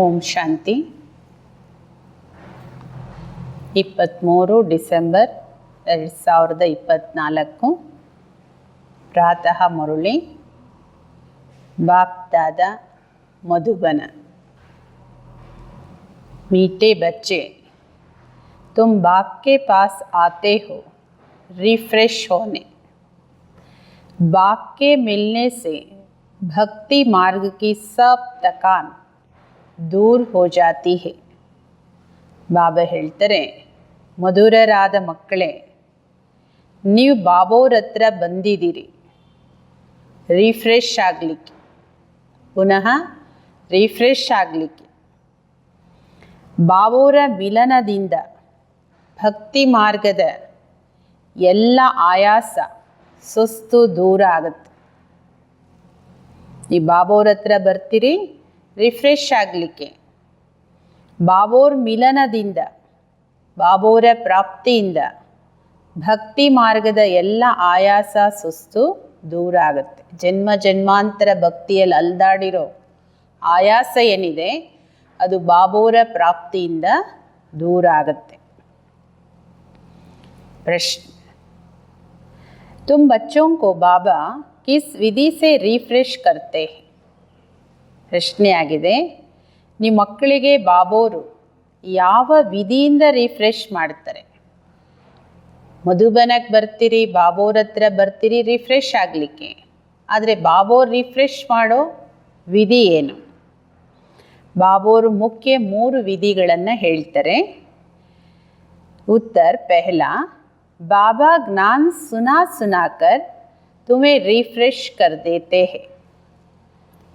ಓಂ ಶಾಂತಿ. 23 December 2024 ಪ್ರಾತಃ ಮುರಳಿ. बाप दादा मधुबन। मीठे बच्चे, तुम बाप के पास आते हो रिफ्रेश होने। बाप के मिलने से भक्ति मार्ग की सब थकान दूर हो जाती है। ಬಾಬಾ ಹೇಳ್ತಾರೆ, ಮಧುರರಾದ ಮಕ್ಕಳೇ, ನೀವು ಬಾಬೋರ ಹತ್ರ ಬಂದಿದ್ದೀರಿ ರಿಫ್ರೆಶ್ ಆಗಲಿಕ್ಕೆ, ಪುನಃ ರಿಫ್ರೆಶ್ ಆಗಲಿಕ್ಕೆ. ಬಾಬೋರ ಮಿಲನದಿಂದ ಭಕ್ತಿ ಮಾರ್ಗದ ಎಲ್ಲ ಆಯಾಸ ಸುಸ್ತು ದೂರ ಆಗುತ್ತೆ. ಈ ಬಾಬೋರ ಹತ್ರ ಬರ್ತೀರಿ ರಿಫ್ರೆಶ್ ಆಗಲಿಕ್ಕೆ. ಬಾಬೋರ ಮಿಲನದಿಂದ, ಬಾಬೋರ ಪ್ರಾಪ್ತಿಯಿಂದ ಭಕ್ತಿ ಮಾರ್ಗದ ಎಲ್ಲ ಆಯಾಸ ಸುಸ್ತು ದೂರ ಆಗುತ್ತೆ. ಜನ್ಮ ಜನ್ಮಾಂತರ ಭಕ್ತಿಯಲ್ಲಿ ಅಲ್ದಾಡಿರೋ ಆಯಾಸ ಏನಿದೆ ಅದು ಬಾಬೋರ ಪ್ರಾಪ್ತಿಯಿಂದ ದೂರ ಆಗುತ್ತೆ. ಪ್ರಶ್ನೆ, तुम बच्चों को बाबा किस विधि से रिफ्रेश करते हैं? ಪ್ರಶ್ನೆ ಆಗಿದೆ, ನಿಮ್ಮ ಮಕ್ಕಳಿಗೆ ಬಾಬೋರು ಯಾವ ವಿಧಿಯಿಂದ ರಿಫ್ರೆಶ್ ಮಾಡ್ತಾರೆ? ಮಧುಬನಕ್ಕೆ ಬರ್ತೀರಿ, ಬಾಬೋರ ಹತ್ರ ಬರ್ತೀರಿ ರಿಫ್ರೆಶ್ ಆಗಲಿಕ್ಕೆ. ಆದರೆ ಬಾಬೋರ್ ರಿಫ್ರೆಶ್ ಮಾಡೋ ವಿಧಿ ಏನು? ಬಾಬೋರು ಮುಖ್ಯ 3 ವಿಧಿಗಳನ್ನು ಹೇಳ್ತಾರೆ. ಉತ್ತರ ಪಹಲಾ, ಬಾಬಾ ಜ್ಞಾನ ಸುನಾಕರ್ ತುಮೇ ರಿಫ್ರೆಶ್ ಕರ್ ದೇತೆ ಹೇ.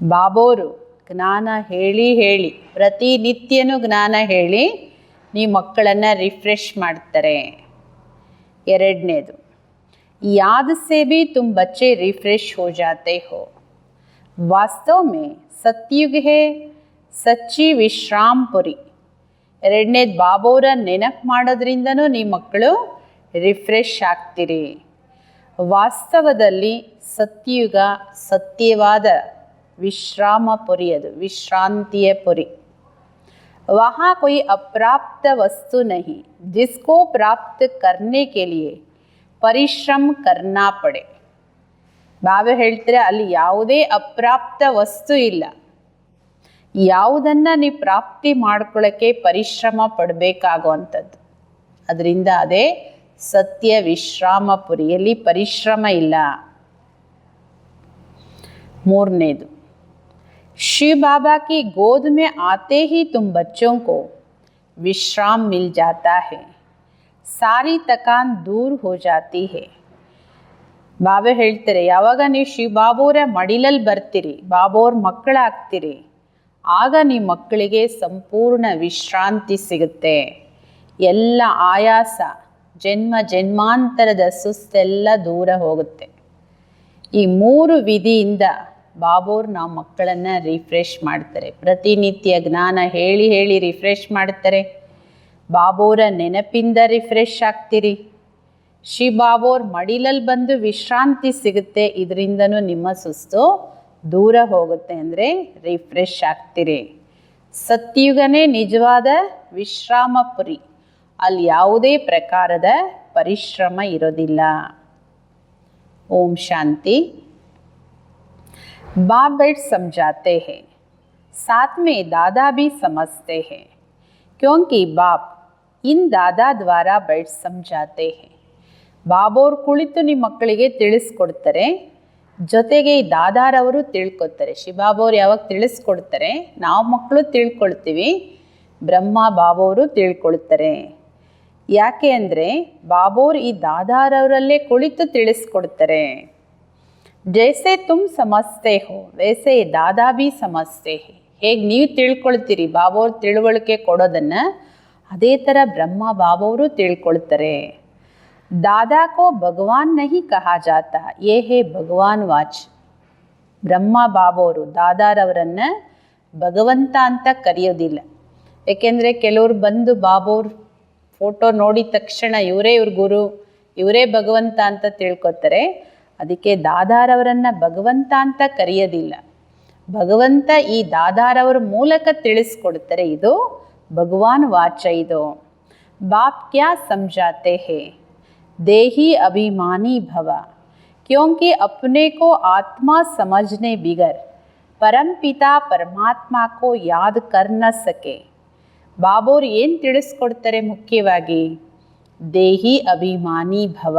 ಬಾಬೋರು ಜ್ಞಾನ ಹೇಳಿ ಹೇಳಿ, ಪ್ರತಿನಿತ್ಯನೂ ಜ್ಞಾನ ಹೇಳಿ ನೀವು ಮಕ್ಕಳನ್ನು ರಿಫ್ರೆಶ್ ಮಾಡ್ತಾರೆ. ಎರಡನೇದು, ಯಾದ್ ಸೆ ಭಿ ತುಮ್ ಬಚ್ಚೆ ರಿಫ್ರೆಶ್ ಹೋ ಜಾತೆ ಹೋ. ವಾಸ್ತವ ಮೇ ಸತ್ಯುಗ್ ಹೇ ಸಚ್ಚಿ ವಿಶ್ರಾಂಪುರಿ. ಎರಡನೇದು, ಬಾಬೋರ ನೆನಪು ಮಾಡೋದ್ರಿಂದನೂ ನಿಮ್ಮ ಮಕ್ಕಳು ರಿಫ್ರೆಶ್ ಆಗ್ತೀರಿ. ವಾಸ್ತವದಲ್ಲಿ ಸತ್ಯುಗ ಸತ್ಯವಾದ ವಿಶ್ರಾಮಪುರಿ, ಅದು ವಿಶ್ರಾಂತಿಯ ಪುರಿ. वहाँ कोई अप्राप्त वस्तु नहीं जिसको प्राप्त करने के लिए ಪರಿಶ್ರಮ करना पड़े. ಬಾಬಾ ಹೇಳ್ತಾರೆ, ಅಲ್ಲಿ ಯಾವುದೇ ಅಪ್ರಾಪ್ತ ವಸ್ತು ಇಲ್ಲ, ಯಾವುದನ್ನು ನೀವು ಪ್ರಾಪ್ತಿ ಮಾಡ್ಕೊಳ್ಳೋಕ್ಕೆ ಪರಿಶ್ರಮ ಪಡಬೇಕಾಗುವಂಥದ್ದು. ಅದರಿಂದ ಅದೇ ಸತ್ಯ ವಿಶ್ರಾಮಪುರಿಯಲ್ಲಿ ಪರಿಶ್ರಮ ಇಲ್ಲ. ಮೂರನೇದು, शिव बाबा की गोद में आते ही तुम बच्चों को विश्राम मिल जाता है, सारी थकान दूर हो जाती है. ಬಾಬಾ ಹೇಳ್ತಾರೆ, ಯಾವಾಗ ನೀವು ಶಿವ ಬಾಬೋರ ಮಡಿಲಲ್ಲಿ ಬರ್ತೀರಿ, ಬಾಬೋರ್ ಮಕ್ಕಳಾಗ್ತೀರಿ, ಆಗ ನಿಮ್ಮ ಮಕ್ಕಳಿಗೆ ಸಂಪೂರ್ಣ ವಿಶ್ರಾಂತಿ ಸಿಗುತ್ತೆ. ಎಲ್ಲ ಆಯಾಸ, ಜನ್ಮ ಜನ್ಮಾಂತರದ ಸುಸ್ತೆಲ್ಲ ದೂರ ಹೋಗುತ್ತೆ. ಈ 3 ವಿಧಿಯಿಂದ ಬಾಬೋರ್ ನಾವು ಮಕ್ಕಳನ್ನು ರಿಫ್ರೆಶ್ ಮಾಡ್ತಾರೆ. ಪ್ರತಿನಿತ್ಯ ಜ್ಞಾನ ಹೇಳಿ ಹೇಳಿ ರಿಫ್ರೆಶ್ ಮಾಡ್ತಾರೆ. ಬಾಬೋರ ನೆನಪಿಂದ ರಿಫ್ರೆಶ್ ಆಗ್ತೀರಿ. ಶ್ರೀ ಬಾಬೋರ್ ಮಡಿಲಲ್ಲಿ ಬಂದು ವಿಶ್ರಾಂತಿ ಸಿಗುತ್ತೆ. ಇದರಿಂದನೂ ನಿಮ್ಮ ಸುಸ್ತು ದೂರ ಹೋಗುತ್ತೆ, ಅಂದರೆ ರಿಫ್ರೆಶ್ ಆಗ್ತೀರಿ. ಸತ್ಯುಗನೇ ನಿಜವಾದ ವಿಶ್ರಾಮಪುರಿ, ಅಲ್ಲಿ ಯಾವುದೇ ಪ್ರಕಾರದ ಪರಿಶ್ರಮ ಇರೋದಿಲ್ಲ. ಓಂ ಶಾಂತಿ. बाप बैठ समझाते हैं, साथ में दादा भी समझते हैं, क्योंकि बाप इन दादा द्वारा बैठ समझाते हैं. ಬಾಬೋರು ಕುಳಿತು ನಿಮ್ಮ ಮಕ್ಕಳಿಗೆ ತಿಳಿಸ್ಕೊಡ್ತಾರೆ, ಜೊತೆಗೆ ಈ ದಾದಾರವರು ತಿಳ್ಕೊತಾರೆ. ಶಿವಬಾಬೋರು ಯಾವಾಗ ತಿಳಿಸ್ಕೊಡ್ತಾರೆ, ನಾವು ಮಕ್ಕಳು ತಿಳ್ಕೊಳ್ತೀವಿ, ಬ್ರಹ್ಮ ಬಾಬೋರು ತಿಳ್ಕೊಳ್ತಾರೆ. ಯಾಕೆ ಅಂದರೆ ಬಾಬೋರು ಈ ದಾದಾರವರಲ್ಲೇ ಕುಳಿತು ತಿಳಿಸ್ಕೊಡ್ತಾರೆ. ಜೈಸೆ ತುಮ್ ಸಮಜ್ತೆ ಹೋ ವೈಸೆ ದಾದಾ ಭೀ ಸಮಜ್ತೆ ಹೇ. ಹೇಗೆ ನೀವು ತಿಳ್ಕೊಳ್ತೀರಿ ಬಾಬೋರು ತಿಳುವಳಿಕೆ ಕೊಡೋದನ್ನು, ಅದೇ ಥರ ಬ್ರಹ್ಮ ಬಾಬೋರು ತಿಳ್ಕೊಳ್ತಾರೆ. ದಾದಾ ಕೋ ಭಗವಾನ್ ನಹಿ ಕಹಾ ಜಾತಾ, ಯೇ ಹೇ ಭಗವಾನ್ ವಾಚ್. ಬ್ರಹ್ಮ ಬಾಬೋರು ದಾದಾರವರನ್ನು ಭಗವಂತ ಅಂತ ಕರೆಯೋದಿಲ್ಲ. ಏಕೆಂದರೆ ಕೆಲವರು ಬಂದು ಬಾಬೋರ್ ಫೋಟೋ ನೋಡಿದ ತಕ್ಷಣ ಇವರೇ ಇವ್ರ ಗುರು, ಇವರೇ ಭಗವಂತ ಅಂತ ತಿಳ್ಕೊತಾರೆ. ಅದಕ್ಕೆ ದಾದಾರವರನ್ನು ಭಗವಂತ ಅಂತ ಕರೆಯೋದಿಲ್ಲ. ಭಗವಂತ ಈ ದಾದಾರವರ ಮೂಲಕ ತಿಳಿಸ್ಕೊಡ್ತಾರೆ. ಇದು ಭಗವಾನ್ ವಾಚ. ಇದು ಬಾಪ್ ಕ್ಯಾ ಸಮझाते हैं, देही अभिमानी भव, क्योंकि अपने को आत्मा समझने बिगर परमपिता परमात्मा को याद कर न सके. ಬಾಬೋರು ಏನು ತಿಳಿಸ್ಕೊಡ್ತಾರೆ? ಮುಖ್ಯವಾಗಿ ದೇಹಿ ಅಭಿಮಾನಿ ಭವ.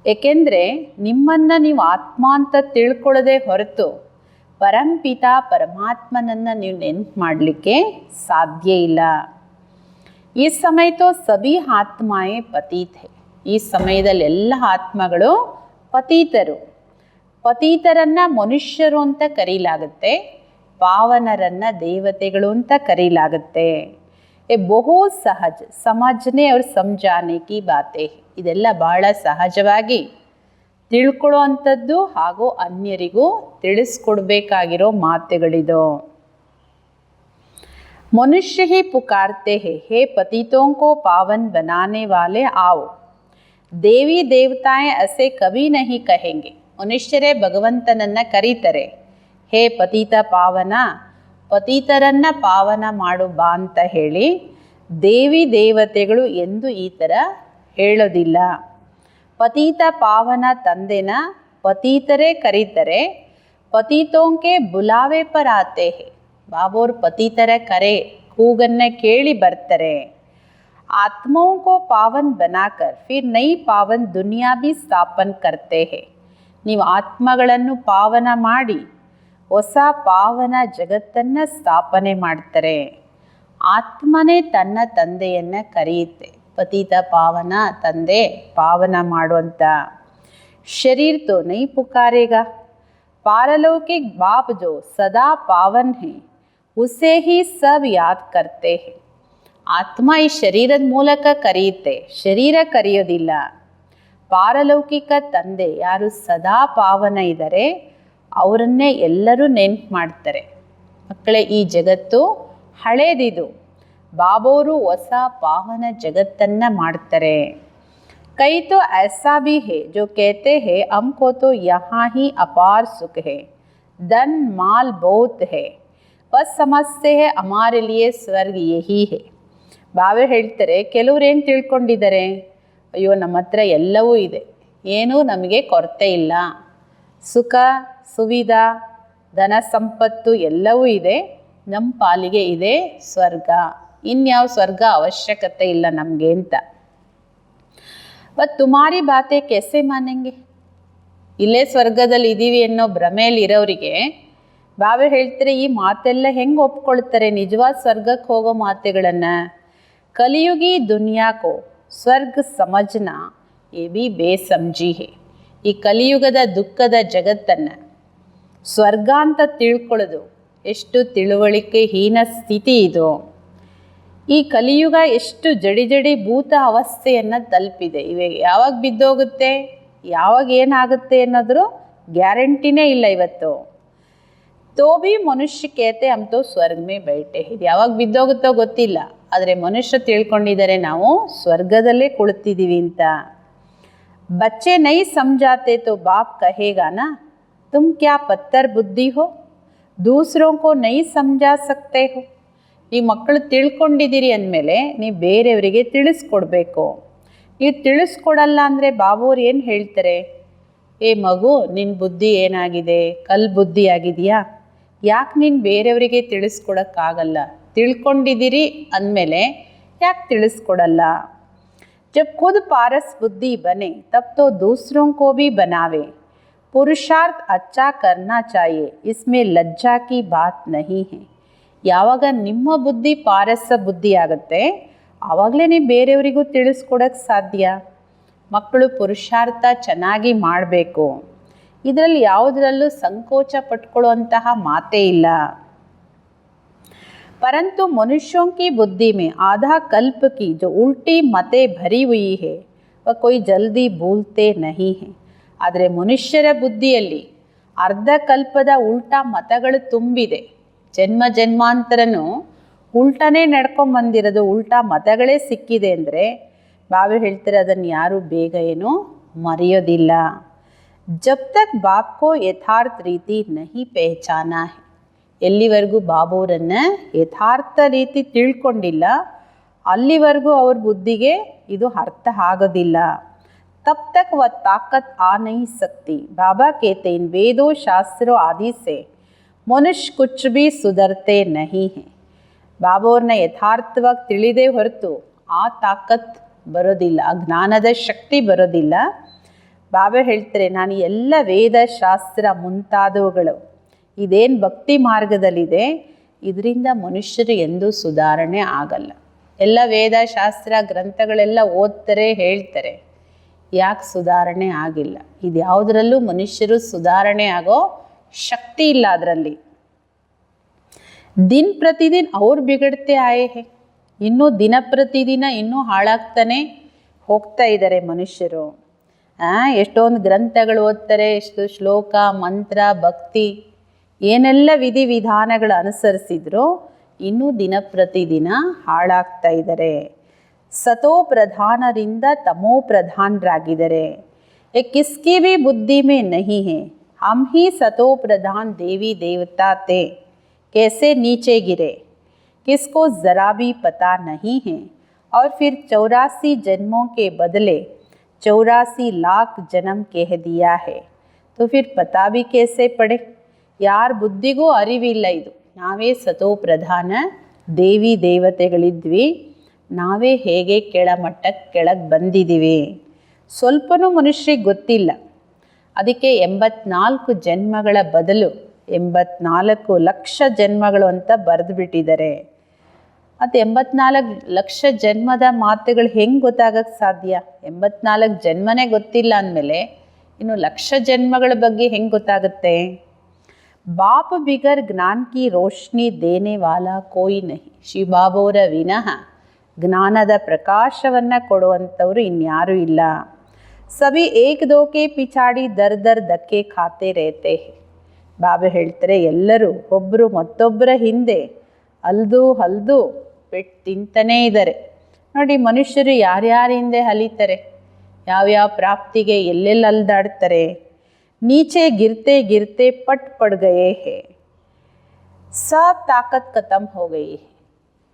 ಏಕೆಂದರೆ ನಿಮ್ಮನ್ನು ನೀವು ಆತ್ಮ ಅಂತ ತಿಳ್ಕೊಳ್ಳದೆ ಹೊರತು ಪರಂಪಿತ ಪರಮಾತ್ಮನನ್ನು ನೀವು ನೆನಪು ಮಾಡಲಿಕ್ಕೆ ಸಾಧ್ಯ ಇಲ್ಲ. ಈ ಸಮಯ ತೋ ಸಭಿ ಆತ್ಮಾಯೇ ಪತೀತ್ ಹೇ. ಈ ಸಮಯದಲ್ಲಿ ಎಲ್ಲ ಆತ್ಮಗಳು ಪತೀತರು. ಪತೀತರನ್ನು ಮನುಷ್ಯರು ಅಂತ ಕರೀಲಾಗುತ್ತೆ, ಪಾವನರನ್ನು ದೇವತೆಗಳು ಅಂತ ಕರೀಲಾಗುತ್ತೆ. ಬಹು ಸಹಜ ಸಮಜ್ನೆ ಅವ್ರ ಸಮझाने की बातें. ಇದೆಲ್ಲ ಬಹಳ ಸಹಜವಾಗಿ ತಿಳ್ಕೊಳ್ಳೋ ಅಂಥದ್ದು ಹಾಗೂ ಅನ್ಯರಿಗೂ ತಿಳಿಸ್ಕೊಡ್ಬೇಕಾಗಿರೋ ಮಾತುಗಳಿದು. मनुष्य ही पुकारते हैं, हे पतितों को पावन बनाने वाले आओ. ದೇವಿ ದೇವತಾएं ऐसे कभी नहीं कहेंगे. ಮನುಷ್ಯರೇ ಭಗವಂತನನ್ನು ಕರೀತಾರೆ, ಹೇ ಪತಿತ ಪಾವನ, ಪತಿತರನ್ನು ಪಾವನ ಮಾಡು ಬಾ ಅಂತ ಹೇಳಿ. ದೇವಿ ದೇವತೆಗಳು ಎಂದು ಈ ಥರ ಹೇಳೋದಿಲ್ಲ. ಪತಿತ ಪಾವನ ತಂದೆನ ಪತಿತರೇ ಕರೀತಾರೆ. ಪತಿತೋಂಕೆ ಬುಲಾವೆ ಪರ್ ಆತೆ ಹೇ. ಬಾಬೋರು ಪತಿತರ ಕರೆ ಕೂಗನ್ನು ಕೇಳಿ ಬರ್ತಾರೆ. आत्माओं को पावन बनाकर फिर नई पावन दुनिया भी स्थापन करते हैं. ನೀವು ಆತ್ಮಗಳನ್ನು ಪಾವನ ಮಾಡಿ ಹೊಸ ಪಾವನ ಜಗತ್ತನ್ನು ಸ್ಥಾಪನೆ ಮಾಡ್ತಾರೆ. ಆತ್ಮನೇ ತನ್ನ ತಂದೆಯನ್ನು ಕರೆಯುತ್ತೆ, ಪತಿತ ಪಾವನ ತಂದೆ ಪಾವನ ಮಾಡುವಂಥ. ಶರೀರ ತೋ ನೈ ಪುಕಾರೇಗಾ, पारलौकिक बाप जो सदा पावन है उसे ही सब याद करते हैं. ಆತ್ಮ ಈ ಶರೀರದ ಮೂಲಕ ಕರೆಯುತ್ತೆ, ಶರೀರ ಕರೆಯೋದಿಲ್ಲ. ಪಾರಲೌಕಿಕ ತಂದೆ ಯಾರು ಸದಾ ಪಾವನ ಇದ್ದಾರೆ ಅವರನ್ನೇ ಎಲ್ಲರೂ ನೆನಪು ಮಾಡ್ತಾರೆ. ಮಕ್ಕಳೇ, ಈ ಜಗತ್ತು ಹಳೇದಿದು, ಬಾಬೋರು ಹೊಸ ಪಾವನ ಜಗತ್ತನ್ನು ಮಾಡ್ತಾರೆ. ಕೈ ತೋ ಐಸಾ ಭಿ ಹೇ ಜೋ कहते हैं हमको तो यहाँ ही अपार सुख है, धन माल बहुत है, बस समझते हैं हमारे लिए स्वर्ग यही है. ಬಾವೆ ಹೇಳ್ತಾರೆ, ಕೆಲವ್ರು ಏನು ತಿಳ್ಕೊಂಡಿದ್ದಾರೆ, ಅಯ್ಯೋ ನಮ್ಮ ಹತ್ರ ಎಲ್ಲವೂ ಇದೆ, ಏನೂ ನಮಗೆ ಕೊರತೆ ಇಲ್ಲ, ಸುಖ ಸುವಿಧಾ ಧನ ಸಂಪತ್ತು ಎಲ್ಲವೂ ಇದೆ, ನಮ್ಮ ಪಾಲಿಗೆ ಇದೆ ಸ್ವರ್ಗ, ಇನ್ಯಾವ ಸ್ವರ್ಗ ಅವಶ್ಯಕತೆ ಇಲ್ಲ ನಮಗೆ ಅಂತ. ಬಟ್ ತುಮಾರಿ ಬಾತೆ ಕೆಸೆ ಮಾನೆಂಗೆ, ಇಲ್ಲೇ ಸ್ವರ್ಗದಲ್ಲಿ ಇದ್ದೀವಿ ಅನ್ನೋ ಭ್ರಮೆಯಲ್ಲಿ ಇರೋರಿಗೆ ಬಾವೆ ಹೇಳ್ತಾರೆ, ಈ ಮಾತೆಲ್ಲ ಹೆಂಗೆ ಒಪ್ಕೊಳ್ತಾರೆ ನಿಜವಾದ ಸ್ವರ್ಗಕ್ಕೆ ಹೋಗೋ ಮಾತುಗಳನ್ನು. ಕಲಿಯುಗಿ ದುನಿಯಾ ಕೋ ಸ್ವರ್ಗ ಸಮಜ್ನಾ ಏ ಬಿ ಬೇಸಮಜಿ ಹೇ. ಈ ಕಲಿಯುಗದ ದುಃಖದ ಜಗತ್ತನ್ನು ಸ್ವರ್ಗ ಅಂತ ತಿಳ್ಕೊಳ್ಳೋದು ಎಷ್ಟು ತಿಳುವಳಿಕೆ ಹೀನ ಸ್ಥಿತಿ ಇದು. ಈ ಕಲಿಯುಗ ಎಷ್ಟು ಜಡಿ ಭೂತ ಅವಸ್ಥೆಯನ್ನು ತಲುಪಿದೆ. ಇವಾಗ ಯಾವಾಗ ಬಿದ್ದೋಗುತ್ತೆ, ಯಾವಾಗ ಏನಾಗುತ್ತೆ ಅನ್ನೋದ್ರ ಗ್ಯಾರಂಟಿನೇ ಇಲ್ಲ ಇವತ್ತು. ತೋ ಭಿ ಮನುಷ್ಯ ಕೇತೆ ಹಮ್ ತೋ ಸ್ವರ್ಗ ಮೇ ಬೈಟೆ. ಇದು ಯಾವಾಗ ಬಿದ್ದೋಗುತ್ತೋ ಗೊತ್ತಿಲ್ಲ, ಆದರೆ ಮನುಷ್ಯ ತಿಳ್ಕೊಂಡಿದ್ದಾರೆ ನಾವು ಸ್ವರ್ಗದಲ್ಲೇ ಕುಳಿತಿದ್ದೀವಿ ಅಂತ. ಬಚ್ಚೆ ನೈ ಸಮझाते तो बाप कहेगा ना तुम क्या पत्थर बुद्धि हो, दूसरों को नहीं समझा सकते हो. ಈ ಮಕ್ಕಳು ತಿಳ್ಕೊಂಡಿದ್ದೀರಿ ಅಂದಮೇಲೆ ನೀವು ಬೇರೆಯವರಿಗೆ ತಿಳಿಸ್ಕೊಡ್ಬೇಕು. ನೀವು ತಿಳಿಸ್ಕೊಡಲ್ಲ ಅಂದರೆ ಬಾಬೋರು ಏನು ಹೇಳ್ತಾರೆ, ಏ ಮಗು ನಿನ್ನ ಬುದ್ಧಿ ಏನಾಗಿದೆ, ಕಲ್ ಬುದ್ಧಿ ಆಗಿದೆಯಾ, ಯಾಕೆ ನೀನು ಬೇರೆಯವರಿಗೆ ತಿಳಿಸ್ಕೊಡೋಕ್ಕಾಗಲ್ಲ, ತಿಳ್ಕೊಂಡಿದ್ದೀರಿ ಅಂದಮೇಲೆ ಯಾಕೆ ತಿಳಿಸ್ಕೊಡಲ್ಲ. जब खुद पारस बुद्धि बने तब तो दूसरों को भी बनावे. पुरुषार्थ अच्छा करना चाहिए, इसमें लज्जा की बात नहीं है. ಯಾವಾಗ ನಿಮ್ಮ ಬುದ್ಧಿ ಪಾರಸ ಬುದ್ಧಿ ಆಗುತ್ತೆ ಆವಾಗಲೇ ನೀವು ಬೇರೆಯವರಿಗೂ ತಿಳಿಸ್ಕೊಡೋಕ್ಕೆ ಸಾಧ್ಯ. ಮಕ್ಕಳು ಪುರುಷಾರ್ಥ ಚೆನ್ನಾಗಿ ಮಾಡಬೇಕು, ಇದರಲ್ಲಿ ಯಾವುದರಲ್ಲೂ ಸಂಕೋಚ ಪಟ್ಕೊಳ್ಳುವಂತಹ ಮಾತೇ ಇಲ್ಲ. परंतु मनुष्यों की बुद्धि में आधा कल्प की जो उल्टी मतें भरी हुई है वह कोई जल्दी भूलते नहीं है. ಆದರೆ ಮನುಷ್ಯರ ಬುದ್ಧಿಯಲ್ಲಿ ಅರ್ಧ ಕಲ್ಪದ ಉಲ್ಟಾ ಮತಗಳು ತುಂಬಿದೆ. ಜನ್ಮ ಜನ್ಮಾಂತರನೂ ಉಲ್ಟಾನೇ ನಡ್ಕೊಂಬಂದಿರೋದು, ಉಲ್ಟಾ ಮತಗಳೇ ಸಿಕ್ಕಿದೆ ಅಂದರೆ ಬಾವೆ ಹೇಳ್ತಾರೆ ಅದನ್ನು ಯಾರೂ ಬೇಗ ಏನೋ ಮರೆಯೋದಿಲ್ಲ. ಜಬ್ ತಕ್ ಬಾಪ್ ಕೋ ಯಥಾರ್ಥ ರೀತಿ ನಹಿ ಪಹಚಾನಾ ಹೈ. ಎಲ್ಲಿವರೆಗೂ ಬಾಬೋರನ್ನು ಯಥಾರ್ಥ ರೀತಿ ತಿಳ್ಕೊಂಡಿಲ್ಲ ಅಲ್ಲಿವರೆಗೂ ಅವ್ರ ಬುದ್ಧಿಗೆ ಇದು ಅರ್ಥ ಆಗೋದಿಲ್ಲ. तब तक वह ताकत आ नहीं सकती. बाबा कहते इन वेदों शास्त्रों आदि से मनुष्य कुछ भी सुधरते नहीं हैं. ಬಾಬೋರ್ನ ಯಥಾರ್ಥವಾಗಿ ತಿಳಿದೇ ಹೊರತು ಆ ತಾಕತ್ ಬರೋದಿಲ್ಲ, ಆ ಜ್ಞಾನದ ಶಕ್ತಿ ಬರೋದಿಲ್ಲ. ಬಾಬಾ ಹೇಳ್ತಾರೆ, ನಾನು ಎಲ್ಲ ವೇದ ಶಾಸ್ತ್ರ ಮುಂತಾದವುಗಳು ಇದೇನು ಭಕ್ತಿ ಮಾರ್ಗದಲ್ಲಿದೆ ಇದರಿಂದ ಮನುಷ್ಯರು ಎಂದೂ ಸುಧಾರಣೆ ಆಗಲ್ಲ. ಎಲ್ಲ ವೇದ ಶಾಸ್ತ್ರ ಗ್ರಂಥಗಳೆಲ್ಲ ಓದ್ತಾರೆ, ಹೇಳ್ತಾರೆ, ಯಾಕೆ ಸುಧಾರಣೆ ಆಗಿಲ್ಲ? ಇದು ಯಾವುದರಲ್ಲೂ ಮನುಷ್ಯರು ಸುಧಾರಣೆ ಆಗೋ ಶಕ್ತಿ ಇಲ್ಲ ಅದರಲ್ಲಿ. ದಿನ ಪ್ರತಿದಿನ ಅವ್ರು ಬಿಗಡ್ತೆ ಆಯೇ ಹೇ, ಇನ್ನೂ ದಿನ ಪ್ರತಿದಿನ ಇನ್ನೂ ಹಾಳಾಗ್ತಾನೆ ಹೋಗ್ತಾ ಇದ್ದಾರೆ ಮನುಷ್ಯರು. ಎಷ್ಟೊಂದು ಗ್ರಂಥಗಳು ಓದ್ತಾರೆ, ಎಷ್ಟು ಶ್ಲೋಕ ಮಂತ್ರ ಭಕ್ತಿ ಏನೆಲ್ಲ ವಿಧಿವಿಧಾನಗಳು ಅನುಸರಿಸಿದ್ರು ಇನ್ನೂ ದಿನ ಪ್ರತಿದಿನ ಹಾಳಾಗ್ತಾ ಇದ್ದಾರೆ. ಸತೋ ಪ್ರಧಾನರಿಂದ ತಮೋ ಪ್ರಧಾನರಾಗಿದ್ದಾರೆ. ಕಿಸ್ಕಿ ಭಿ ಬುದ್ಧಿ ಮೇ ನಹಿ ಹೇ, ಹಮ್ ಹಿ ಸತೋ ಪ್ರಧಾನ ದೇವಿ ದೇವತಾ ತೆ, कैसे नीचे गिरे किसको ज़रा भी पता नहीं है. और फिर 84 जन्मों के बदले 84 लाख जन्म कह दिया है, तो फिर पता भी कैसे पड़े? ಯಾರ ಬುದ್ಧಿಗೂ ಅರಿವಿಲ್ಲ. ಇದು ನಾವೇ ಸತೋ ಪ್ರಧಾನ ದೇವಿ ದೇವತೆಗಳಿದ್ವಿ, ನಾವೇ ಹೇಗೆ ಕೆಳಮಟ್ಟಕ್ಕೆ ಕೆಳಗೆ ಬಂದಿದ್ದೀವಿ ಸ್ವಲ್ಪನೂ ಮನುಷ್ಯರಿಗೆ ಗೊತ್ತಿಲ್ಲ. ಅದಕ್ಕೆ 84 ಜನ್ಮಗಳ ಬದಲು 84 ಲಕ್ಷ ಜನ್ಮಗಳು ಅಂತ ಬರೆದು ಬಿಟ್ಟಿದ್ದಾರೆ. ಮತ್ತು 84 ಲಕ್ಷ ಜನ್ಮದ ಮಾತುಗಳು ಹೆಂಗೆ ಗೊತ್ತಾಗಕ್ಕೆ ಸಾಧ್ಯ? 84 ಜನ್ಮನೇ ಗೊತ್ತಿಲ್ಲ ಅಂದಮೇಲೆ ಇನ್ನು ಲಕ್ಷ ಜನ್ಮಗಳ ಬಗ್ಗೆ ಹೆಂಗೆ ಗೊತ್ತಾಗುತ್ತೆ? ಬಾಪ್ ಬಿಗರ್ ಜ್ಞಾನ ಕಿ ರೋಶ್ನಿ ದೇನೆ ವಾಲಾ ಕೋಯಿ ನಹಿ. ಶಿವಬಾಬೋರ ವಿನಃ ಜ್ಞಾನದ ಪ್ರಕಾಶವನ್ನು ಕೊಡುವಂಥವ್ರು ಇನ್ಯಾರೂ ಇಲ್ಲ. ಸಭಿ ಏಕ್ ದೋಕೆ ಪಿಚಾಡಿ ದರ್ ದರ್ ಧಕ್ಕೆ ಖಾತೆ ರೇತೆ. ಬಾಬಾ ಹೇಳ್ತಾರೆ, ಎಲ್ಲರೂ ಒಬ್ಬರು ಮತ್ತೊಬ್ಬರ ಹಿಂದೆ ಹಲ್ದು ಪೆಟ್ಟು ತಿಂತಾನೇ ಇದ್ದಾರೆ. ನೋಡಿ, ಮನುಷ್ಯರು ಯಾರ್ಯಾರ ಹಿಂದೆ ಹಲಿತಾರೆ, ಯಾವ್ಯಾವ ಪ್ರಾಪ್ತಿಗೆ ಎಲ್ಲೆಲ್ಲಿ ಅಲ್ದಾಡ್ತಾರೆ. ನೀಚೆ ಗಿರ್ತೆ ಗಿರ್ತೆ ಪಟ್ ಪಡ್ ಗಯೇ ಹೇ, ಸಬ್ ತಾಕತ್ ಖತಮ್ ಹೋ ಗಯಿ.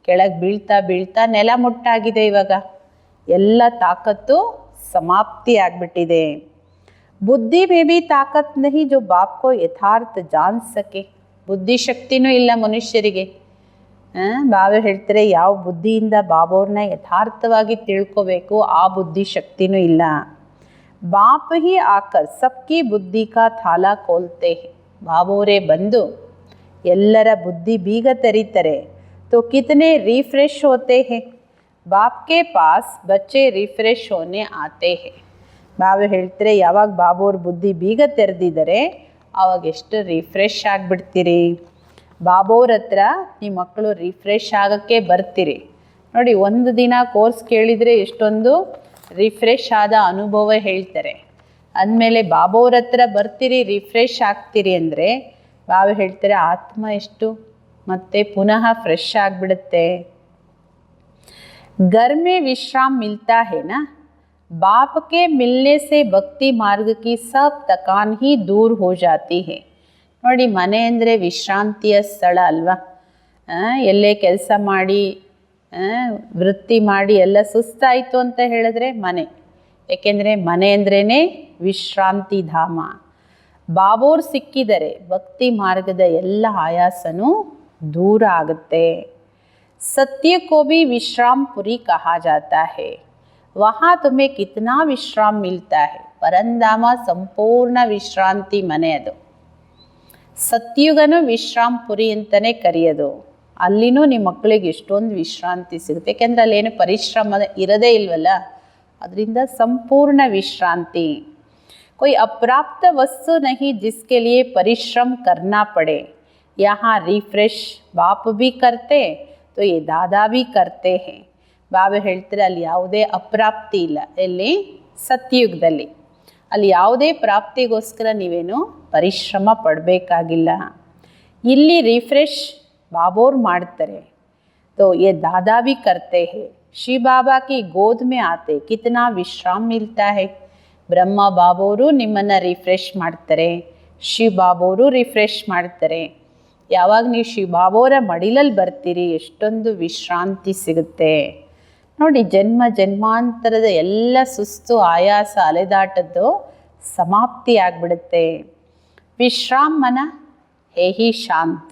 ಕೆಳಗೆ ಬೀಳ್ತಾ ಬೀಳ್ತಾ ನೆಲ ಮುಟ್ಟಾಗಿದೆ. ಇವಾಗ ಎಲ್ಲ ತಾಕತ್ತು ಸಮಾಪ್ತಿ ಆಗಿಬಿಟ್ಟಿದೆ. ಬುದ್ಧಿ ಮೇ ಭಿ ತಾಕತ್ ನಹಿ ಜೋ ಬಾಪ್ ಕೋ ಯಥಾರ್ಥ ಜಾನ್ ಸಕೆ. ಬುದ್ಧಿಶಕ್ತಿನೂ ಇಲ್ಲ ಮನುಷ್ಯರಿಗೆ. ಬಾಬಾ ಹೇಳ್ತಾರೆ, ಯಾವ ಬುದ್ಧಿಯಿಂದ ಬಾಬೋರ್ನ ಯಥಾರ್ಥವಾಗಿ ತಿಳ್ಕೋಬೇಕು ಆ ಬುದ್ಧಿಶಕ್ತಿನೂ ಇಲ್ಲ. ಬಾಪ್ ಹಿ ಆಕರ್ ಸಬ್ಕಿ ಬುದ್ಧಿ ಕಾ ಥಾಲಾ ಕೋಲ್ತೆ ಹೇ. ಬಾಬೋರೇ ಬಂದು ಎಲ್ಲರ ಬುದ್ಧಿ ಬೀಗ ತೆರೀತಾರೆ. ತೋ ಕಿತನೆ ರಿಫ್ರೆಶ್ ಹೋತೆ ಹೇ. ಬಾಪ್ ಕೆ ಪಾಸ್ ಬಚ್ಚೆ ರಿಫ್ರೆಶ್ ಹೋನೆ ಆತೆ ಹೇ. ಬಾಬಾ ಹೇಳ್ತಾರೆ, ಯಾವಾಗ ಬಾಬೋರ್ ಬುದ್ಧಿ ಬೀಗ ತೆರೆದಿದ್ದಾರೆ ಆವಾಗ ಎಷ್ಟು ರಿಫ್ರೆಶ್ ಆಗಿಬಿಡ್ತೀರಿ. ಬಾಬೋರ ಹತ್ರ ನಿಮ್ಮ ಮಕ್ಕಳು ರಿಫ್ರೆಶ್ ಆಗೋಕ್ಕೆ ಬರ್ತೀರಿ. ನೋಡಿ, ಒಂದು ದಿನ ಕೋರ್ಸ್ ಕೇಳಿದರೆ ಎಷ್ಟೊಂದು ರಿಫ್ರೆಶ್ ಆದ ಅನುಭವ ಹೇಳ್ತಾರೆ. ಅಂದಮೇಲೆ ಬಾಬೋರ ಹತ್ರ ಬರ್ತೀರಿ, ರಿಫ್ರೆಶ್ ಆಗ್ತೀರಿ ಅಂದರೆ ಬಾಬಾ ಹೇಳ್ತಾರೆ ಆತ್ಮ ಎಷ್ಟು ಮತ್ತೆ ಪುನಃ ಫ್ರೆಶ್ ಆಗಿಬಿಡುತ್ತೆ. घर में विश्राम मिलता है ना, बाप के मिलने से भक्ति मार्ग की सब थकान ही दूर हो जाती है. ನೋಡಿ, ಮನೆ ಅಂದರೆ ವಿಶ್ರಾಂತಿಯ ಸ್ಥಳ ಅಲ್ವಾ. ಎಲ್ಲೇ ಕೆಲಸ ಮಾಡಿ ವೃತ್ತಿ ಮಾಡಿ ಎಲ್ಲ ಸುಸ್ತಾಯಿತು ಅಂತ ಹೇಳಿದ್ರೆ ಮನೆ. ಏಕೆಂದರೆ ಮನೆ ಅಂದ್ರೇ ವಿಶ್ರಾಂತಿ ಧಾಮ. ಬಾಬೋರ್ ಸಿಕ್ಕಿದರೆ ಭಕ್ತಿ ಮಾರ್ಗದ ಎಲ್ಲ ಆಯಾಸನೂ ದೂರ ಆಗುತ್ತೆ. सत्य को भी विश्रामपुरी कहा जाता है. वहाँ तुम्हें कितना विश्राम मिलता है. ಪರಂಧಾಮ ಸಂಪೂರ್ಣ ವಿಶ್ರಾಂತಿ ಮನೆ ಅದು. ಸತ್ಯುಗನು ವಿಶ್ರಾಮಪುರಿ ಅಂತಲೇ ಕರೆಯೋದು. ಅಲ್ಲಿನೂ ನಿಮ್ಮ ಮಕ್ಕಳಿಗೆ ಎಷ್ಟೊಂದು ವಿಶ್ರಾಂತಿ ಸಿಗುತ್ತೆ. ಯಾಕೆಂದರೆ ಅಲ್ಲೇನು ಪರಿಶ್ರಮ ಇರೋದೇ ಇಲ್ವಲ್ಲ, ಅದರಿಂದ ಸಂಪೂರ್ಣ ವಿಶ್ರಾಂತಿ. कोई अप्राप्त वस्तु नहीं जिसके लिए परिश्रम करना पड़े. यहाँ रिफ्रेश बाप भी करते तो ये दादा भी करते हैं. ಬಾಬಾ ಹೇಳ್ತಾರೆ, ಅಲ್ಲಿ ಯಾವುದೇ ಅಪ್ರಾಪ್ತಿ ಇಲ್ಲ. ಎಲ್ಲಿ? ಸತ್ಯುಗದಲ್ಲಿ. ಅಲ್ಲಿ ಯಾವುದೇ ಪ್ರಾಪ್ತಿಗೋಸ್ಕರ ನೀವೇನು ಪರಿಶ್ರಮ ಪಡಬೇಕಾಗಿಲ್ಲ. ಇಲ್ಲಿ ರಿಫ್ರೆಶ್ ಬಾಬೋರ್ ಮಾಡ್ತಾರೆ. तो ये दादा भी करते हैं. शिव बाबा की गोद में आते कितना विश्राम मिलता है. ಬ್ರಹ್ಮ ಬಾಬೋರು ನಿಮ್ಮನ್ನು ರಿಫ್ರೆಶ್ ಮಾಡ್ತಾರೆ, ಶಿವ ಬಾಬೋರು ರಿಫ್ರೆಶ್ ಮಾಡ್ತಾರೆ. ಯಾವಾಗ ನೀವು ಶಿವಬಾಬೋರ ಮಡಿಲಲ್ಲಿ ಬರ್ತೀರಿ ಎಷ್ಟೊಂದು ವಿಶ್ರಾಂತಿ ಸಿಗುತ್ತೆ ನೋಡಿ. ಜನ್ಮ ಜನ್ಮಾಂತರದ ಎಲ್ಲ ಸುಸ್ತು ಆಯಾಸ ಅಲೆದಾಟದ್ದು ಸಮಾಪ್ತಿ ಆಗಿಬಿಡುತ್ತೆ. विश्राम मना है ही शांत।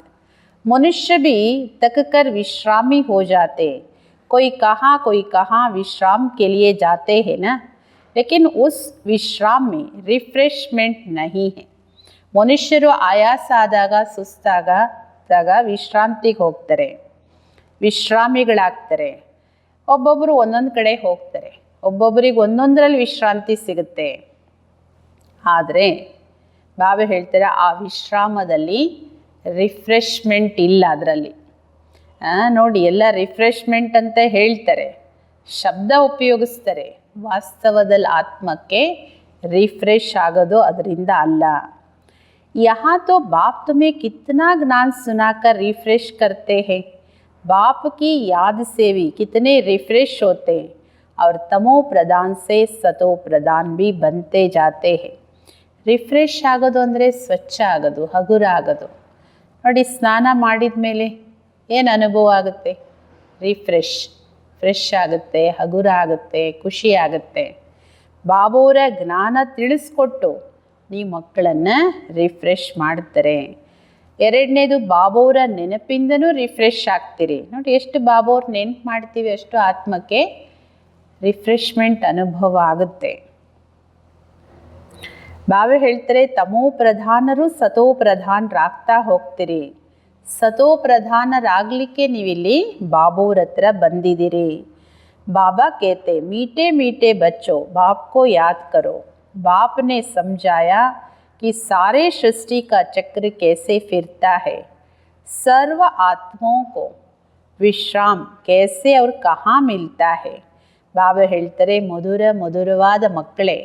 मनुष्य भी थक कर विश्रामी हो जाते। कोई कहाँ विश्राम के लिए जाते हैं ना, लेकिन उस विश्राम में रिफ्रेशमेंट नहीं है। ಮನುಷ್ಯರು ಆಯಾಸ ಆದಾಗ ಸುಸ್ತಾದಾಗ ವಿಶ್ರಾಂತಿಗೆ ಹೋಗ್ತಾರೆ, ವಿಶ್ರಾಮಿಗಳಾಗ್ತಾರೆ. ಒಬ್ಬೊಬ್ಬರು ಒಂದೊಂದು ಕಡೆ ಹೋಗ್ತಾರೆ, ಒಬ್ಬೊಬ್ಬರಿಗೆ ಒಂದೊಂದರಲ್ಲಿ ವಿಶ್ರಾಂತಿ ಸಿಗುತ್ತೆ. ಆದರೆ ಬಾಬಾ ಹೇಳ್ತಾರೆ ಆ ವಿಶ್ರಾಮದಲ್ಲಿ ರಿಫ್ರೆಶ್ಮೆಂಟ್ ಇಲ್ಲ. ಅದರಲ್ಲಿ ನೋಡಿ ಎಲ್ಲ ರಿಫ್ರೆಶ್ಮೆಂಟ್ ಅಂತ ಹೇಳ್ತಾರೆ, ಶಬ್ದ ಉಪಯೋಗಿಸ್ತಾರೆ. ವಾಸ್ತವದಲ್ಲಿ ಆತ್ಮಕ್ಕೆ ರಿಫ್ರೆಶ್ ಆಗೋದು ಅದರಿಂದ ಅಲ್ಲ. यहाँ तो बाप तुम्हें कितना ज्ञान सुनाकर रिफ्रेश करते हैं। बाप की याद से भी कितने रिफ्रेश होते हैं और तमो प्रधान से सतो प्रधान भी बनते जाते हैं। ರಿಫ್ರೆಶ್ ಆಗೋದು ಅಂದರೆ ಸ್ವಚ್ಛ ಆಗೋದು, ಹಗುರ ಆಗೋದು. ನೋಡಿ ಸ್ನಾನ ಮಾಡಿದ ಮೇಲೆ ಏನು ಅನುಭವ ಆಗುತ್ತೆ? ಫ್ರೆಶ್ ಆಗುತ್ತೆ, ಹಗುರ ಆಗುತ್ತೆ, ಖುಷಿ ಆಗುತ್ತೆ. ಬಾಬೋರ ಜ್ಞಾನ ತಿಳಿಸ್ಕೊಟ್ಟು ನೀವು ಮಕ್ಕಳನ್ನು ರಿಫ್ರೆಶ್ ಮಾಡ್ತಾರೆ. ಎರಡನೇದು ಬಾಬೋರ ನೆನಪಿಂದನೂ ರಿಫ್ರೆಶ್ ಆಗ್ತೀರಿ. ನೋಡಿ ಎಷ್ಟು ಬಾಬೋರ್ ನೆನಪು ಮಾಡ್ತೀವಿ ಅಷ್ಟು ಆತ್ಮಕ್ಕೆ ರಿಫ್ರೆಶ್ಮೆಂಟ್ ಅನುಭವ ಆಗುತ್ತೆ. ಬಾಬಾ ಹೇಳ್ತಾರೆ ತಮೋ ಪ್ರಧಾನರು ಸತೋ ಪ್ರಧಾನರಾಗ್ತಾ ಹೋಗ್ತೀರಿ. ಸತೋ ಪ್ರಧಾನರಾಗಲಿಕ್ಕೆ ನೀವಿಲ್ಲಿ ಬಾಬೋರ ಹತ್ರ ಬಂದಿದ್ದೀರಿ. ಬಾಬಾ कहते मीठे मीठे बच्चों बाप को याद करो। बाप ने समझाया कि सारे सृष्टि का चक्र कैसे फिरता है, सर्व आत्माओं को विश्राम कैसे और कहाँ मिलता है। ಬಾಬಾ ಹೇಳ್ತಾರೆ ಮಧುರವಾದ ಮಕ್ಕಳೇ